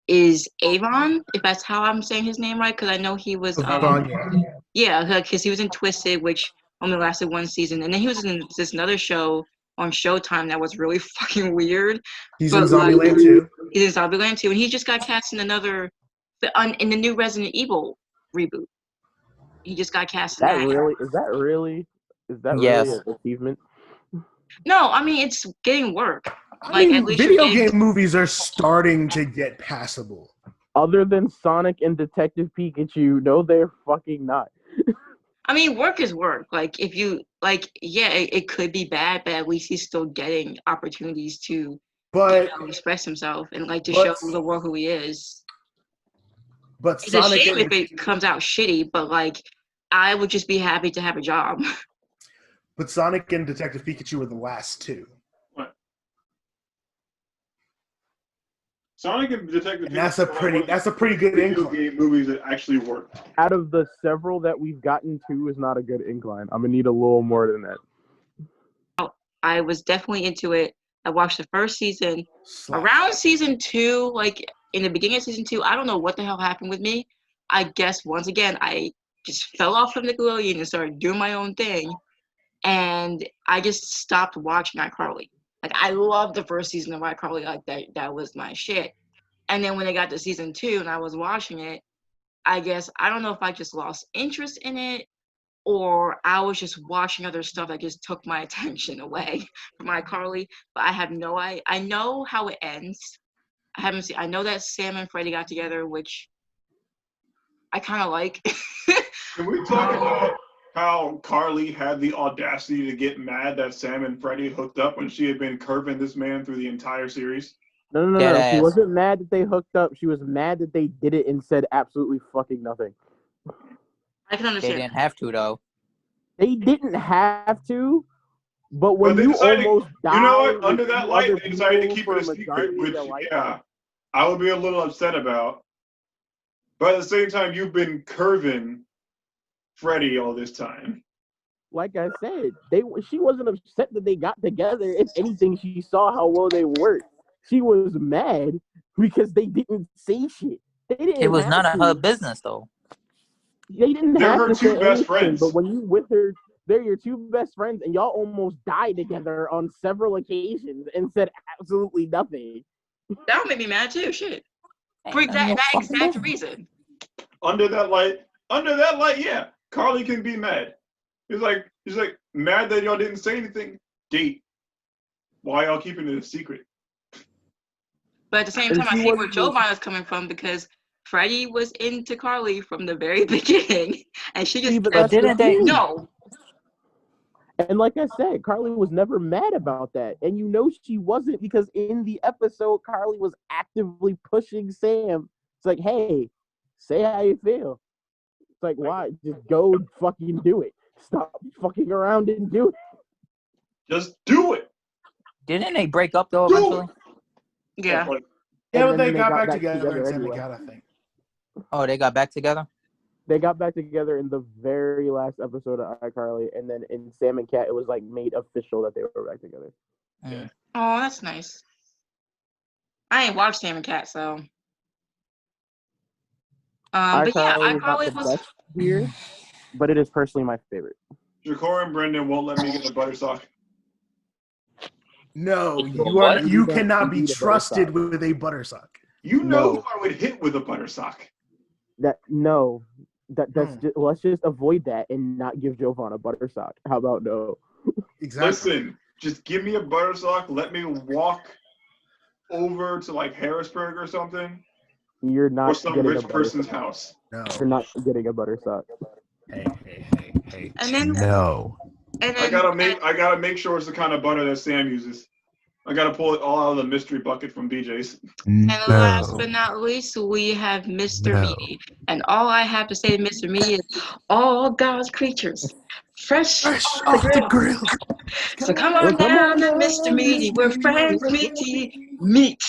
is Avon, if that's how I'm saying his name right, because I know he was because he was in Twisted, which only lasted one season, and then he was in this another show on Showtime that was really fucking weird. He's in Zombieland too. He's in Zombieland too, and he just got cast in in the new Resident Evil reboot. He just got cast in that. Is that really Yes. an achievement? No, I mean it's getting work. I mean, video game movies are starting to get passable. Other than Sonic and Detective Pikachu, no, they're fucking not. I mean, work is work. Like, if you, like, yeah, it could be bad, but at least he's still getting opportunities to express himself and, like, to show the world who he is. But it's a shame if it comes out shitty, but, like, I would just be happy to have a job. But Sonic and Detective Pikachu were the last two. Sonic and Detective and that's a pretty good incline. Game movies that actually work. Out of the several that we've gotten, 2 is not a good incline. I'm gonna need a little more than that. I was definitely into it. I watched the first season. Around season 2, like in the beginning of season 2, I don't know what the hell happened with me. I guess once again I just fell off from Nickelodeon and started doing my own thing, and I just stopped watching iCarly. Like, I loved the first season of iCarly. Like, that was my shit. And then when they got to season 2 and I was watching it, I guess, I don't know if I just lost interest in it or I was just watching other stuff that just took my attention away from iCarly. But I have no idea. I know how it ends. I know that Sam and Freddie got together, which I kind of like. Can we talk about how Carly had the audacity to get mad that Sam and Freddie hooked up when she had been curving this man through the entire series? No. She wasn't mad that they hooked up. She was mad that they did it and said absolutely fucking nothing. I can understand. They didn't have to, though. They didn't have to, but when you almost died... You know what? Under that light, they decided to keep it a secret, which, I would be a little upset about. But at the same time, you've been curving Freddie all this time. Like I said, she wasn't upset that they got together. If anything, she saw how well they worked. She was mad because they didn't say shit. It was none of her business, though. They didn't They're have her to two say best anything, friends. but when you with her, they're your two best friends, and y'all almost died together on several occasions and said absolutely nothing. That would make me mad too. Shit. For that exact reason. Under that light, yeah. Carly can be mad. He's like mad that y'all didn't say anything. Date. Why y'all keeping it a secret? But at the same time, I see where Jovan is coming from because Freddie was into Carly from the very beginning, and she just didn't they? No. And like I said, Carly was never mad about that, and you know she wasn't because in the episode, Carly was actively pushing Sam. It's like, hey, say how you feel. It's like, why? Just go fucking do it. Stop fucking around and do it. Just do it. Didn't they break up though eventually? Yeah. Yeah, but they got back together and said they got, I think. Oh, they got back together? They got back together in the very last episode of iCarly, and then in Sam and Cat, it was like made official that they were back together. Yeah. Oh, that's nice. I ain't watched Sam and Cat, so. But yeah, iCarly was. Best here, but it is personally my favorite. Jakora and Brendan won't let me get the butter sock. No, What? you cannot be trusted with a butter sock. You know who I would hit with a butter sock. That's just, let's just avoid that and not give Jovan a butter sock. How about no? Exactly. Listen, just give me a butter sock. Let me walk over to like Harrisburg or something. You're not or some getting rich a butter person's sock. house. No. You're not getting a butter sock. Hey. And then, no. And then, I gotta make sure it's the kind of butter that Sam uses. I gotta pull it all out of the mystery bucket from BJ's. And last but not least, we have Mr. Meaty. And all I have to say to Mr. Meaty is, all God's creatures, fresh off the grill. So come on down to Mr. Meaty, where friends meet.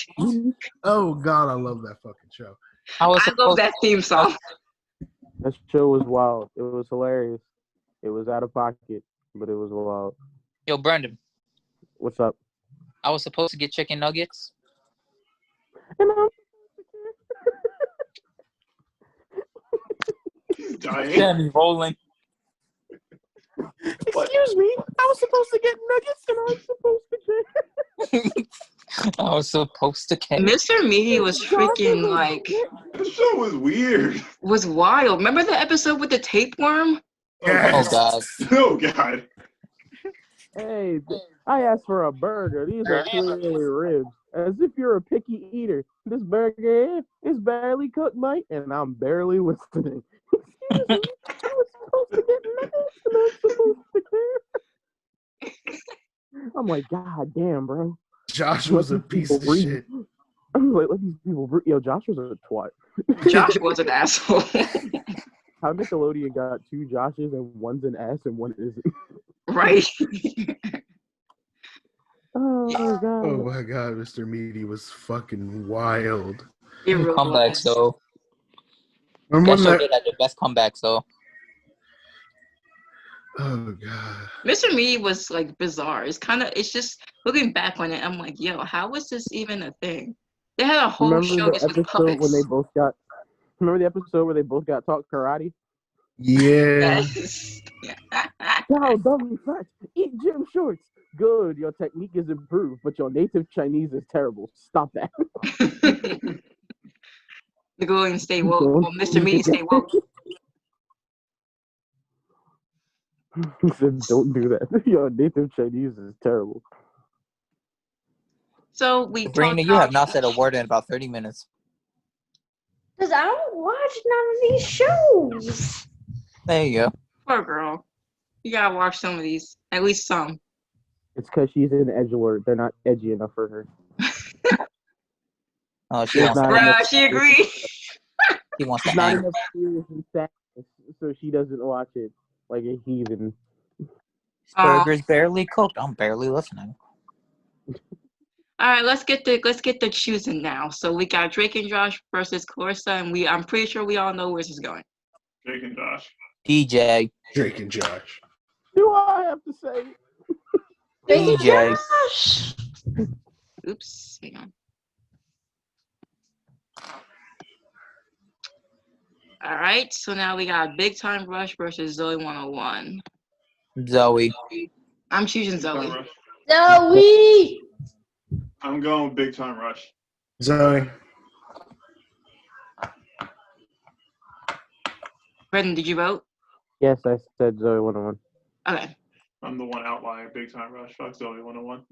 Oh God, I love that fucking show. I love that theme song. That show was wild. It was hilarious. It was out of pocket, but it was wild. Yo, Brendan. What's up? I was supposed to get chicken nuggets. He's dying. Sammy rolling. Excuse me. I was supposed to get nuggets and I was supposed to get. I was supposed to get. Mr. Meaty was freaking like. This show was weird. Was wild. Remember the episode with the tapeworm? Oh God. Oh God. Hey, I asked for a burger. These are clearly ribs. As if you're a picky eater. This burger is barely cooked, mate, and I'm barely listening. Excuse me, I was supposed to get nuggets and I'm supposed to care. I'm like, God damn, bro. Josh was a piece of shit. I'm like, let these people breathe. Yo, Josh was a twat. Josh was an asshole. How Nickelodeon got two Joshes and one's an ass and one isn't. Right. Oh God. Oh my God, Mr. Meaty was fucking wild. Comebacks though. Remember That show did have the best comebacks though. Oh God. Mr. Meaty was like bizarre. It's just looking back on it, I'm like, yo, how was this even a thing? They had a whole show just with puppets. When they both got. Remember the episode where they both got taught karate? Yeah. Yes. Wow, dummy facts. Eat gym shorts. Good, your technique is improved, but your native Chinese is terrible. Stop that. Nickelodeon stay woke. Well, Mr. Meaty stay woke. He said, don't do that. Your native Chinese is terrible. So we Sabrina, you have not said a word in about 30 minutes. Because I don't watch none of these shows. There you go. Poor girl. You gotta watch some of these. At least some. It's because she's an edgelord. They're not edgy enough for her. Oh, she There's wants not to. enough- She agreed. He wants There's to not hang. enough serious and sadness, so she doesn't watch it like a heathen. Burger's barely cooked. I'm barely listening. All right, let's get the choosing now. So we got Drake and Josh versus Clarissa, and I'm pretty sure we all know where this is going. Jake and Josh. DJ. Drake and Josh. Do I have to say? DJ. Oops, hang on. All right, so now we got Big Time Rush versus Zoe 101. Zoe. I'm choosing Zoe. Zoe! I'm going with Big Time Rush. Zoe. Brendan, did you vote? Yes, I said Zoe 101. Okay. I'm the one outlier. Big Time Rush. Fuck Zoe 101.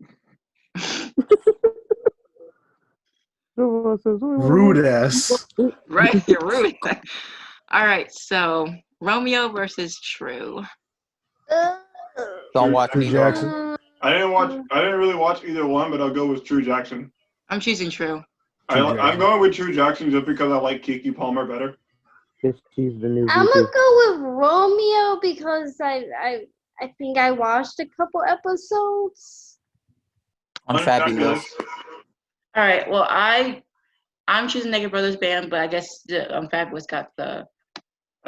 Rude ass. Right, you're rude. All right, so Romeo versus True. Don't watch True me. Jackson. I didn't really watch either one, but I'll go with True Jackson. I'm choosing True. I'm going with True Jackson just because I like Kiki Palmer better. She's the new I'm VP. gonna go with Romeo because I think I watched a couple episodes. I'm fabulous. All right, well, I'm choosing Naked Brothers Band, but I guess Fabulous got the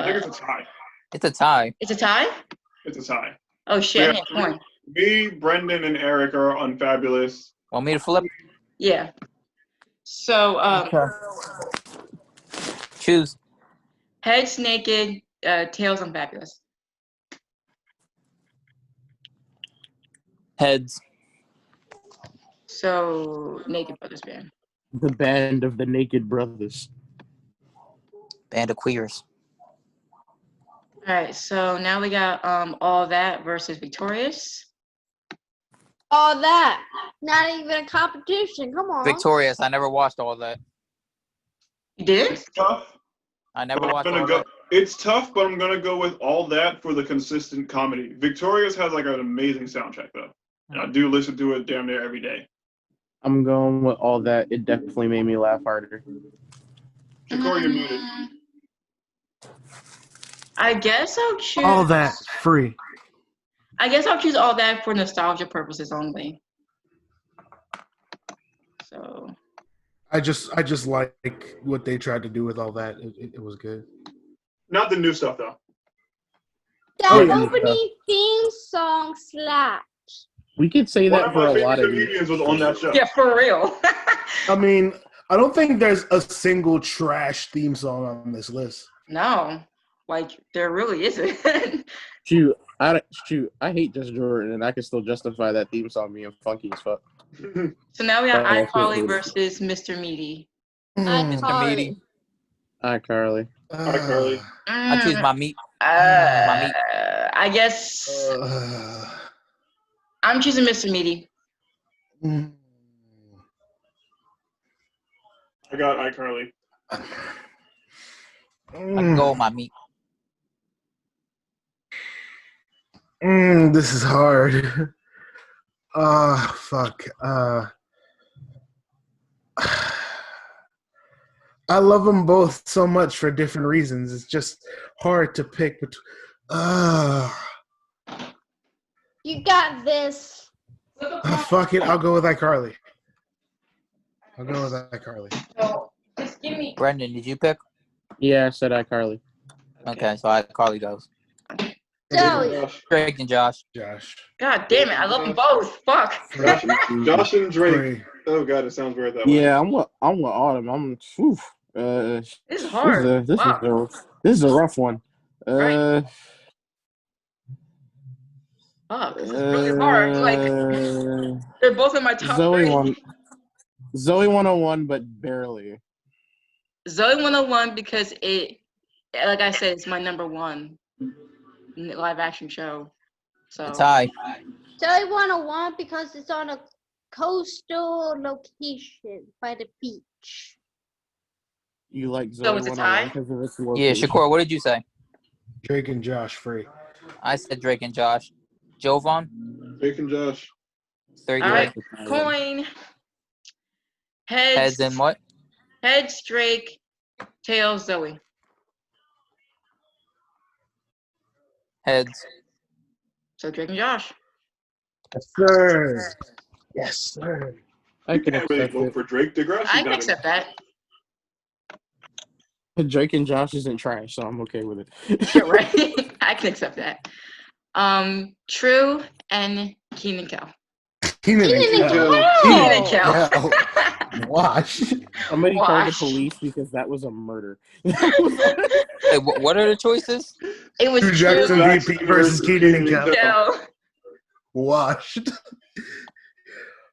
I think it's a tie. It's a tie. It's a tie? It's a tie. Oh, shit. Yeah, Come on. me, Brendan, and Eric are unfabulous. Want me to flip? Yeah. So, Choose. heads naked, tails unfabulous. Heads. So, Naked Brothers band. The band of the Naked Brothers. Band of queers. All right, so now we got All That versus Victorious. All that. Not even a competition. Come on. Victorious. I never watched all that. You did? It's tough. I never But watched I'm all gonna go. that. It's tough, but I'm gonna go with All That for the consistent comedy. Victorious has like an amazing soundtrack though, and I do listen to it damn near every day. I'm going with All That. It definitely made me laugh harder. Shakur, you're muted. I guess I'll choose. All That free. I guess I'll choose All That for nostalgia purposes only. So. I just like what they tried to do with All That. It was good. Not the new stuff though. That yeah. opening theme song slapped. We could say One that of for my a favorite lot of these. comedians was on that show. Yeah, for real. I mean, I don't think there's a single trash theme song on this list. No, like there really isn't. I hate Just Jordan, and I can still justify that theme song being funky as fuck. So now we got Oh, iCarly versus Mr. Meaty. Mr. Meaty. Hi, Carly. Hi, Carly. I choose my meat. I guess I'm choosing Mr. Meaty. I got iCarly. I can go with my meat. This is hard. Fuck. I love them both so much for different reasons. It's just hard to pick between. You got this. Fuck it. I'll go with iCarly. So just give me. Brendan, did you pick? Yeah, I said iCarly. Okay, so iCarly goes. Joey. Drake and Josh. Josh. God damn it! I love them both. Fuck. Josh and Drake. Free. Oh god, it sounds weird that way. Yeah, I'm with Autumn. This is hard. This is a rough one. Right. Fuck, this is really hard. Like they're both in my top Zoe three. Zoe 101, but barely. Zoe 101 because it, like I said, it's my number one live action show. So It's high. Joey 101 because it's on a coastal location by the beach. You like Zoe So it's a 101 tie? because of its Yeah, location. Shakur, what did you say? Drake and Josh free. I said Drake and Josh. Jovan? Drake and Josh. Third all year. right, coin. Heads. Heads and what? Heads Drake, tails Zoe. Heads. So Drake and Josh. Yes, sir. Yes, sir. I can Can't really accept vote it. for Drake. DeGrasse I can got it. accept that. Drake and Josh isn't trash, so I'm okay with it. Yeah, right. I can accept that. True and Keenan Kel. Keenan and Kel. Keenan and Kel. Wash. Somebody called the Wash. police because that was a murder. Hey, what are the choices? It was Drew Jackson True VP versus Keenan and Kel. Kel. Washed.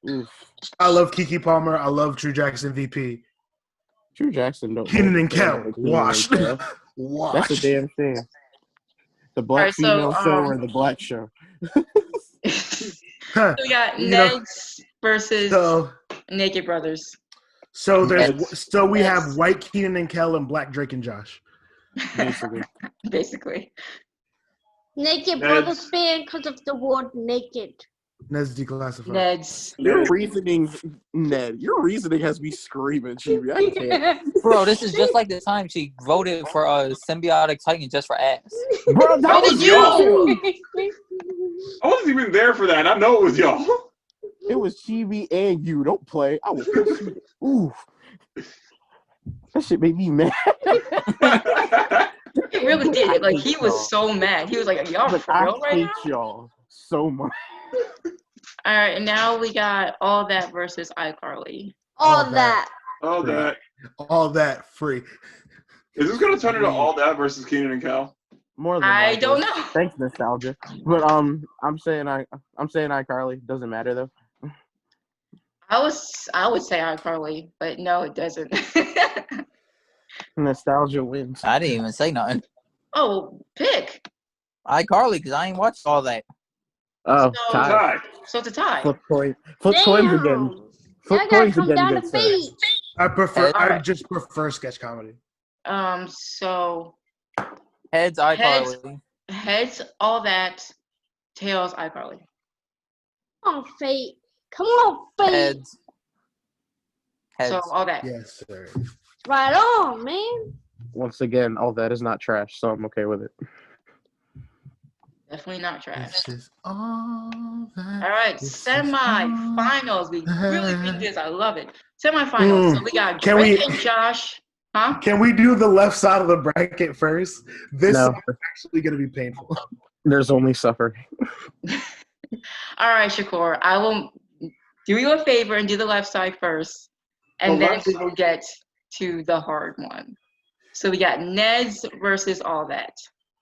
Oof. I love Keke Palmer. I love True Jackson VP. True Jackson don't. Keenan and Kel. Kel. Washed. Washed. That's a damn thing. The black Alright, so, female show or the black show? Huh. We got You know, Ned's versus So, Naked Brothers. so there's Yes. so we have white Keenan and Kel and black Drake and Josh. Basically. Basically. Naked Ned's. Brothers fan because of the word naked. Ned's declassified. Ned's. Your reasoning, Ned. Your reasoning has me screaming, Chibi. I can't. Bro, this is just like the time she voted for a symbiotic titan just for ass. Bro, that So was did you. I wasn't even there for that. I know it was y'all. It was Chibi and you. Don't play. I will push you. Ooh. That shit made me mad. He really did. Like, he was so mad. He was like, y'all for real right now? I hate y'all so much. All right, and now we got All That versus iCarly. All that. All that. All that free. Is this gonna turn into All That versus Keenan and Kel? More than I likely. don't know. Thanks, nostalgia. But I'm saying iCarly. Doesn't matter though. I would say iCarly, but no, it doesn't. Nostalgia wins. I didn't even say nothing. Oh, pick. iCarly, because I ain't watched all that. Oh, So- tie. So it's a tie. Flip coin. Flip coins again. Flip I gotta coins come again. down Good to sir. beat. I just prefer sketch comedy. So Heads, iCarly. heads, All That. Tails, iCarly. Come on, Fate. Come on, Fate. Heads. So All That. Yes, sir. Right on, man. Once again, all that is not trash, so I'm okay with it. Definitely not trash. This is all that. All right, This is semifinals. We really that. did this. I love it. Semifinals. So we got Can Drake we- and Josh. Huh? Can we do the left side of the bracket first? This No. is actually going to be painful. There's only suffering. All right, Shakur. I will do you a favor and do the left side first, and The then left we will get to the hard one. So we got Ned's versus All That.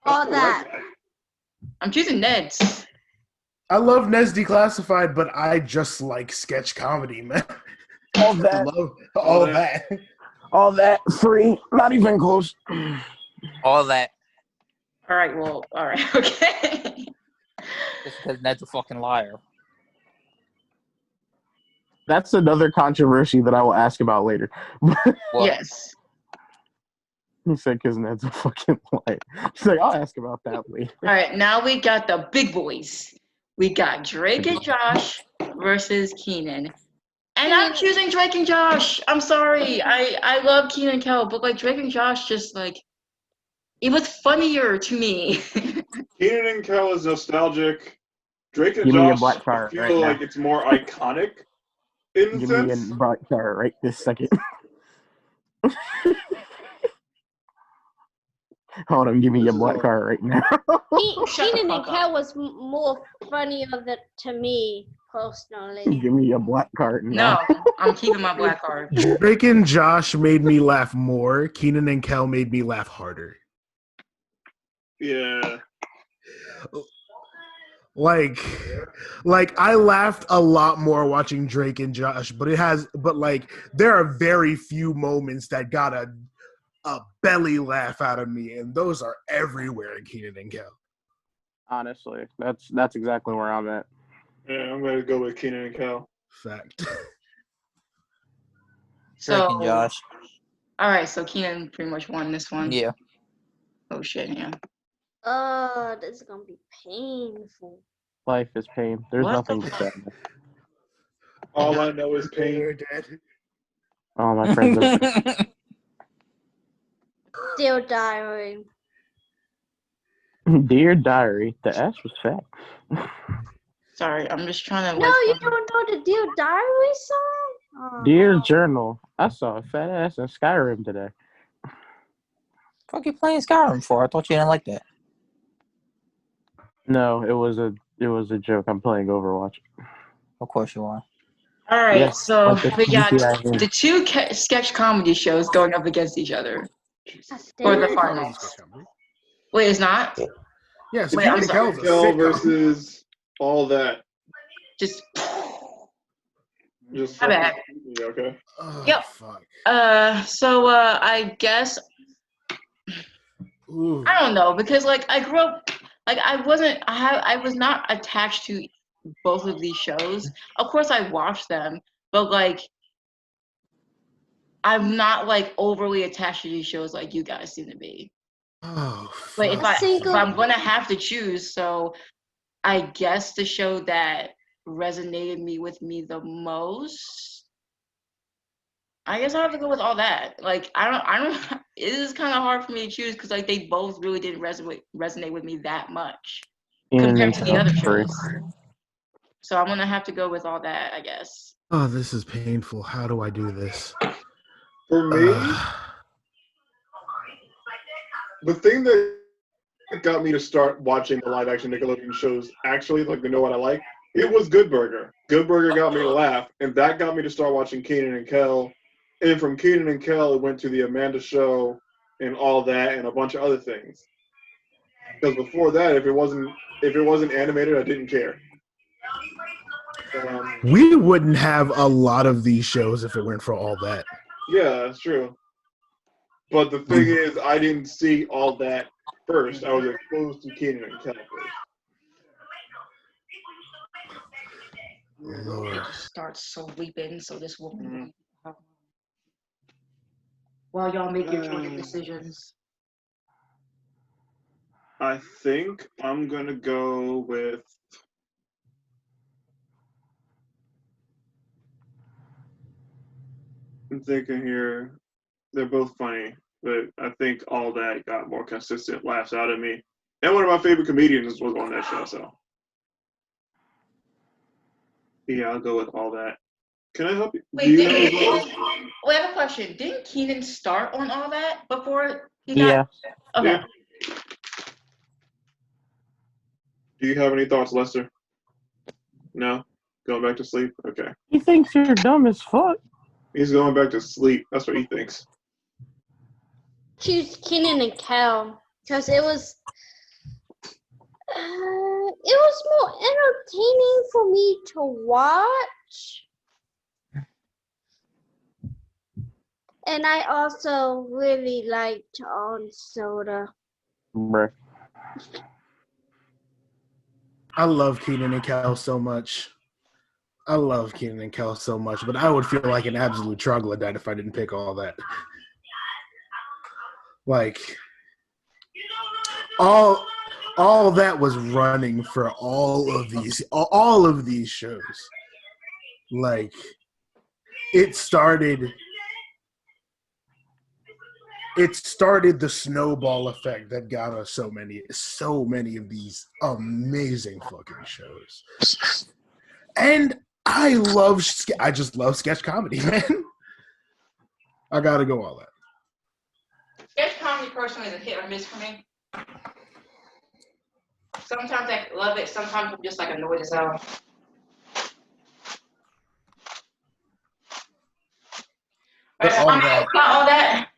All that. I'm choosing Ned's. I love Nez Declassified, but I just like sketch comedy, man. All I that. love all that. All that free. Not even close. All that. All right. Well. All right. Okay. Just because Ned's a fucking liar. That's another controversy that I will ask about later. Well, Yes. He said because Ned's a fucking liar. He's like, I'll ask about that later. All right. Now we got the big boys. We got Drake and Josh versus Keenan. And I'm choosing Drake and Josh. I'm sorry. I love Keenan and Kel, but like Drake and Josh just like it was funnier to me. Keenan and Kel is nostalgic. Drake and Give me a Josh, black I card feel right like now. it's more iconic in a Give sense. me a black card right this second. Hold on, give me your black card right now. Keenan and Kel was more funnier to me personally. Give me your black card now. No, I'm keeping my black card. Drake and Josh made me laugh more. Keenan and Kel made me laugh harder. Yeah. Like I laughed a lot more watching Drake and Josh, but there are very few moments that got a belly laugh out of me, and those are everywhere in Keenan and Kel. Honestly, that's exactly where I'm at. Yeah, I'm gonna go with Keenan and Kel. Fact. Drake So, and Josh. all right, so Keenan pretty much won this one. Yeah. Oh shit, yeah. This is gonna be painful. Life is pain. There's What nothing the to say. All I know is pain. Oh, my friends. Are... Dear diary. Dear Diary, the ass was fat. Sorry, I'm just trying to. No, you don't know the Dear Diary song? Oh, Dear no. Journal, I saw a fat ass in Skyrim today. Fuck you playing Skyrim for? I thought you didn't like that. No, it was a joke. I'm playing Overwatch. Of course you are. All right, Yes, so like the we got CGI. the two sketch comedy shows going up against each other for the finals. Wait, it's not? Yeah, so Wait, Keenan I'm and sorry. Kel's a Kel sitcom. versus All That. Just Just My bad. Yeah, okay. Oh, Yep. fuck. I guess Ooh. I don't know because like I grew up like I was not attached to both of these shows. Of course I watched them, but like I'm not like overly attached to these shows like you guys seem to be. Oh, But fuck. if I'm gonna have to choose, so I guess the show that resonated with me the most, I guess I have to go with All That. Like I don't. It is kind of hard for me to choose because like they both really didn't resonate with me that much compared to the other shows. So I'm gonna have to go with All That, I guess. Oh, this is painful. How do I do this? For me, the thing that got me to start watching the live action Nickelodeon shows, actually, like to know what I like, it was Good Burger. Good Burger got me to laugh, and that got me to start watching Kenan and Kel. And from Kenan and Kel, it went to the Amanda Show and all that, and a bunch of other things. Because before that, if it wasn't animated, I didn't care. We wouldn't have a lot of these shows if it weren't for all that. Yeah, that's true. But the thing is, I didn't see all that first. I was exposed to Kenan and Kel first. Lord. Start sleeping, so this will while y'all make your joint decisions. I think I'm gonna go with. I'm thinking here, they're both funny, but I think all that got more consistent laughs out of me. And one of my favorite comedians was on that show, so. Yeah, I'll go with all that. Can I help you? Wait, I have a question. Didn't Kenan start on all that before he got... Yeah. Okay. Yeah. Do you have any thoughts, Lester? No? Going back to sleep? Okay. He thinks you're dumb as fuck. He's going back to sleep. That's what he thinks. Choose Kenan and Kel because it was more entertaining for me to watch. And I also really liked On Soda. Bruh. I love Kenan and Kel so much. But I would feel like an absolute troglodyte if I didn't pick all that. Like, all that was running for all of these shows. Like, it started the snowball effect that got us so many of these amazing fucking shows. And I just love sketch comedy, man. I gotta go all that. Sketch comedy personally is a hit or miss for me. Sometimes I love it, sometimes I'm just like annoyed as hell. All that.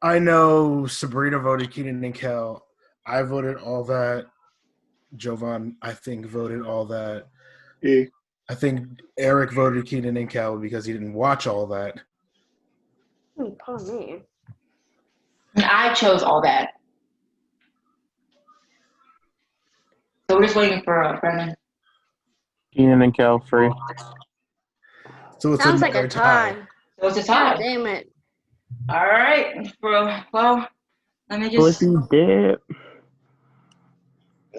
I know Sabrina voted Kenan and Kel. I voted all that. Jovan, I think, voted all that. Yeah. I think Eric voted Kenan and Kel because he didn't watch all that. Pardon me. And I chose all that. So we're just waiting for Brennan. Kenan and Kel free. So it's Sounds like a tie. So it's a tie. God damn it. All right, bro. Well, let me just. Flippy dip.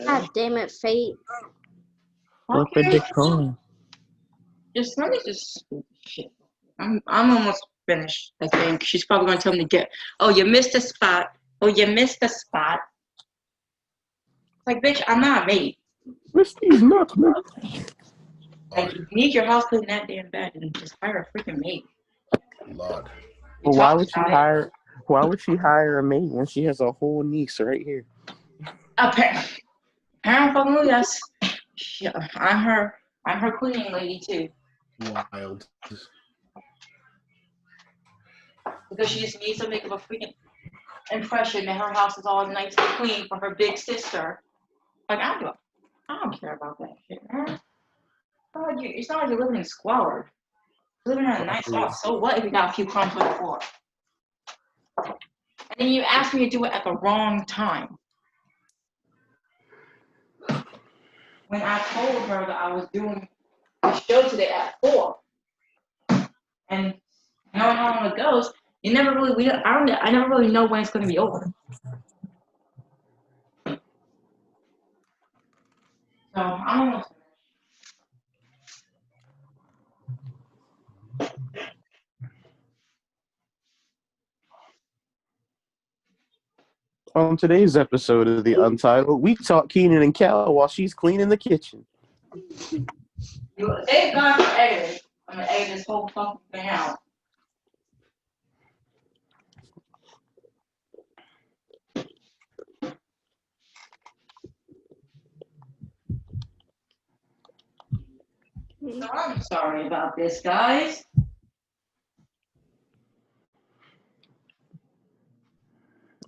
God damn it, fate. Flippy dip coin. Just let me just. Shit. I'm almost finished. I think she's probably gonna tell me to get. Oh, you missed a spot. Oh, you missed a spot. Like, bitch, I'm not a maid. Misty's not man. Like, you need your house clean that damn bad and just hire a freaking maid. Lord. Well, why would she hire a maid when she has a whole niece right here? Apparently, yes. Yeah, I'm her cleaning lady too. Wild. Because she just needs to make up a freaking impression that her house is all nice and clean for her big sister. Like, I don't care about that shit, man. It's not like you're living in squalor. You're living in a nice house. So what if you got a few crumbs on the floor? And then you ask me to do it at the wrong time. When I told her that I was doing the show today at 4, and knowing how long it goes, I never really know when it's going to be over. So I'm almost. On today's episode of the Untitled, we talk Kenan and Kel while she's cleaning the kitchen. They've gone for editing. I'm gonna edit this whole fucking thing out. So I'm sorry about this, guys.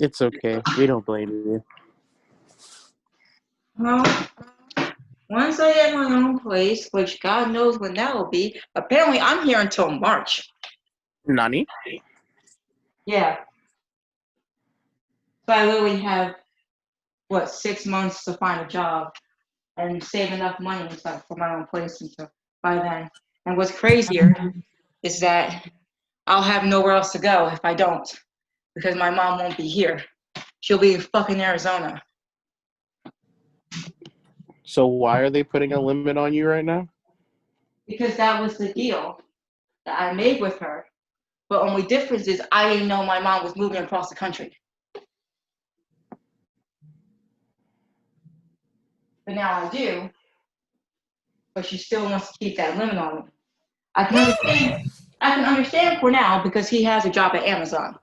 It's okay. We don't blame you. Well, once I get my own place, which God knows when that will be, apparently I'm here until March. Nani? Yeah. So I literally have, 6 months to find a job and save enough money and stuff for my own place until by then. And what's crazier is that I'll have nowhere else to go if I don't, because my mom won't be here. She'll be in fucking Arizona. So why are they putting a limit on you right now? Because that was the deal that I made with her. But only difference is I didn't know my mom was moving across the country. But now I do. But she still wants to keep that limit on me. I can understand for now because he has a job at Amazon.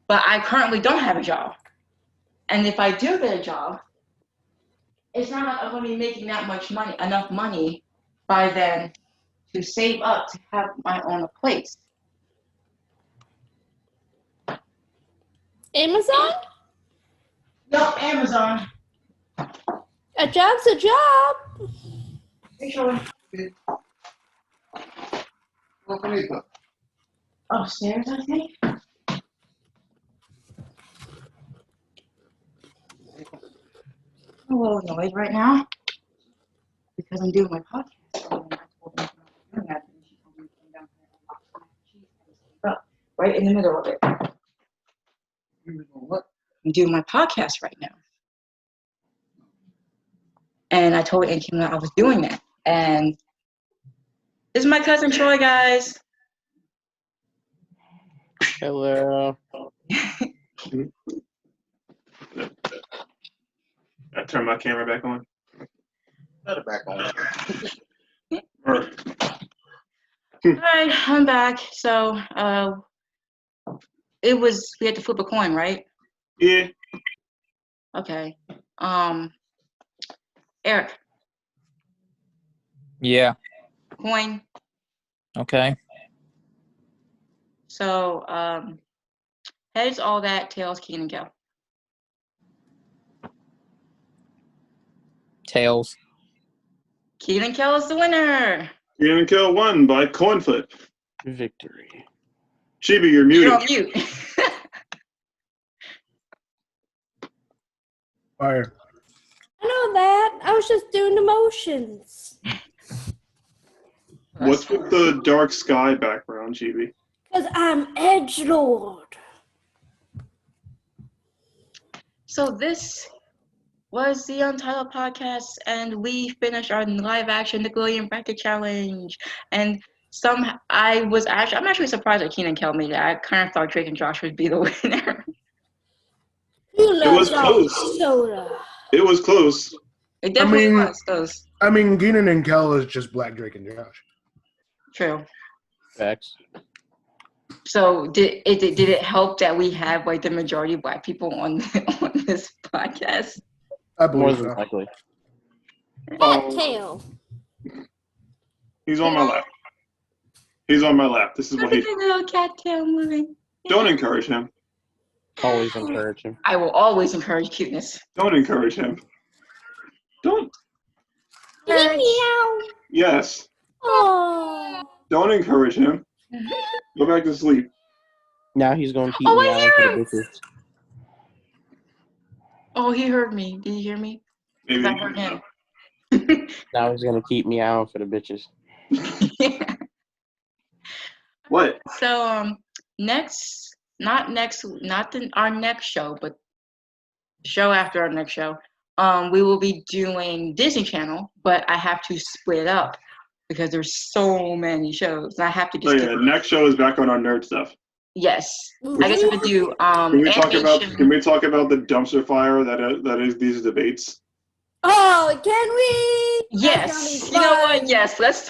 But I currently don't have a job. And if I do get a job, it's not like I'm going to be making that much money, enough money by then to save up to have my own place. Amazon? Yup, Amazon. A job's a job. Hey, Sean. Upstairs, I think. I'm a little annoyed right now because I'm doing my podcast. And I told her I'm not doing that, and she told me to come down here and watch my cheese and up right in the middle of it. I'm doing my podcast right now. And I told Aunt Kim that I was doing that. And this is my cousin Troy, guys. Hello. I turn my camera back on. Put it back on. Or, All right, I'm back. So we had to flip a coin, right? yeah. Okay. Eric, Yeah. coin. Okay. So heads, all that, tails, Keen and Kel. Tails. Keen and Kel is the winner. Ian and Kill won by coin flip. Victory. Chibi, you're You're on muted. mute. Fire. I know that. I was just doing the motions. What's with the dark sky background, Chibi? Because I'm edgelord. So this was the Untitled Podcast, and we finished our live-action Nickelodeon Bracket Challenge. And I'm actually surprised that Keenan Kel made it. I kind of thought Drake and Josh would be the winner. You It was love close. soda. It was close. It definitely mean- was close. I mean, Keenan and Kel is just Black Drake and Josh. True. Facts. So did it help that we have like the majority of Black people on this podcast? I More believe than so. likely. Fat tail. He's on my lap. He's on my lap. This is Look what at he. the little cattail moving. Don't encourage him. Always encourage him. I will always encourage cuteness. Don't encourage him. Don't. Meow. Yes. Oh. Don't encourage him. Go back to sleep. Now he's going to keep Oh, me I out hear for him. the bitches. Oh, he heard me. Did you hear me? Maybe. I heard him. Now he's going to keep me out for the bitches. Yeah. What? So our next show, but the show after our next show, we will be doing Disney Channel, but I have to split up because there's so many shows. And I have to Oh just yeah. Next show is back on our nerd stuff. yes. I guess I could do Can we talk about? animation. Can we talk about the dumpster fire that is these debates? Oh, can we? Yes. That's You gonna be know fun. what? Yes. Let's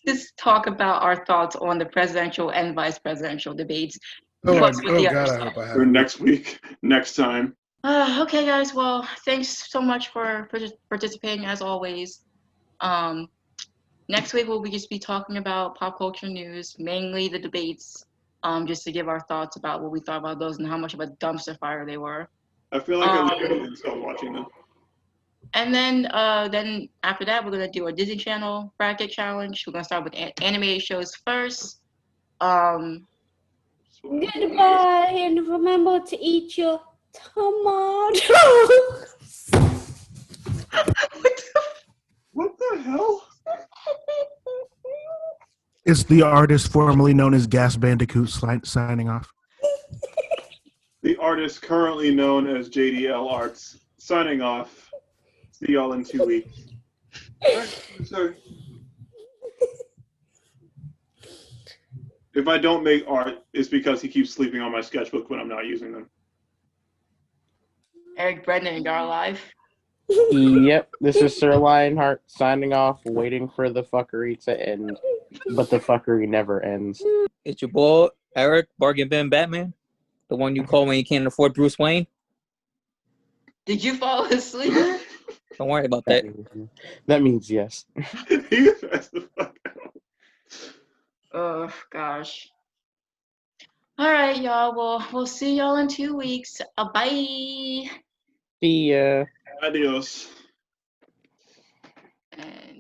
just talk about our thoughts on the presidential and vice presidential debates. Oh, Plus with the other God, I stuff. hope I have Or it. next week, next time. Okay, guys. Well, thanks so much for participating as always. next week we'll just be talking about pop culture news, mainly the debates, just to give our thoughts about what we thought about those and how much of a dumpster fire they were. I feel like I literally stopped watching them. And then after that, we're gonna do a Disney Channel bracket challenge. We're gonna start with animated shows first. Goodbye, and remember to eat your tomatoes. What the hell? It's the artist formerly known as Gas Bandicoot signing off. The artist currently known as JDL Arts signing off. See y'all in 2 weeks. Sorry. If I don't make art, it's because he keeps sleeping on my sketchbook when I'm not using them. Eric Brennan, you're alive. Yep, this is Sir Lionheart signing off, waiting for the fuckery to end, but the fuckery never ends. It's your boy, Eric, Bargain Bin Batman, the one you call when you can't afford Bruce Wayne. Did you fall asleep? Don't worry about that. That means yes. He passed the fuck out. Oh, gosh. All right, y'all. Well, we'll see y'all in 2 weeks. Bye. See ya. Adios. And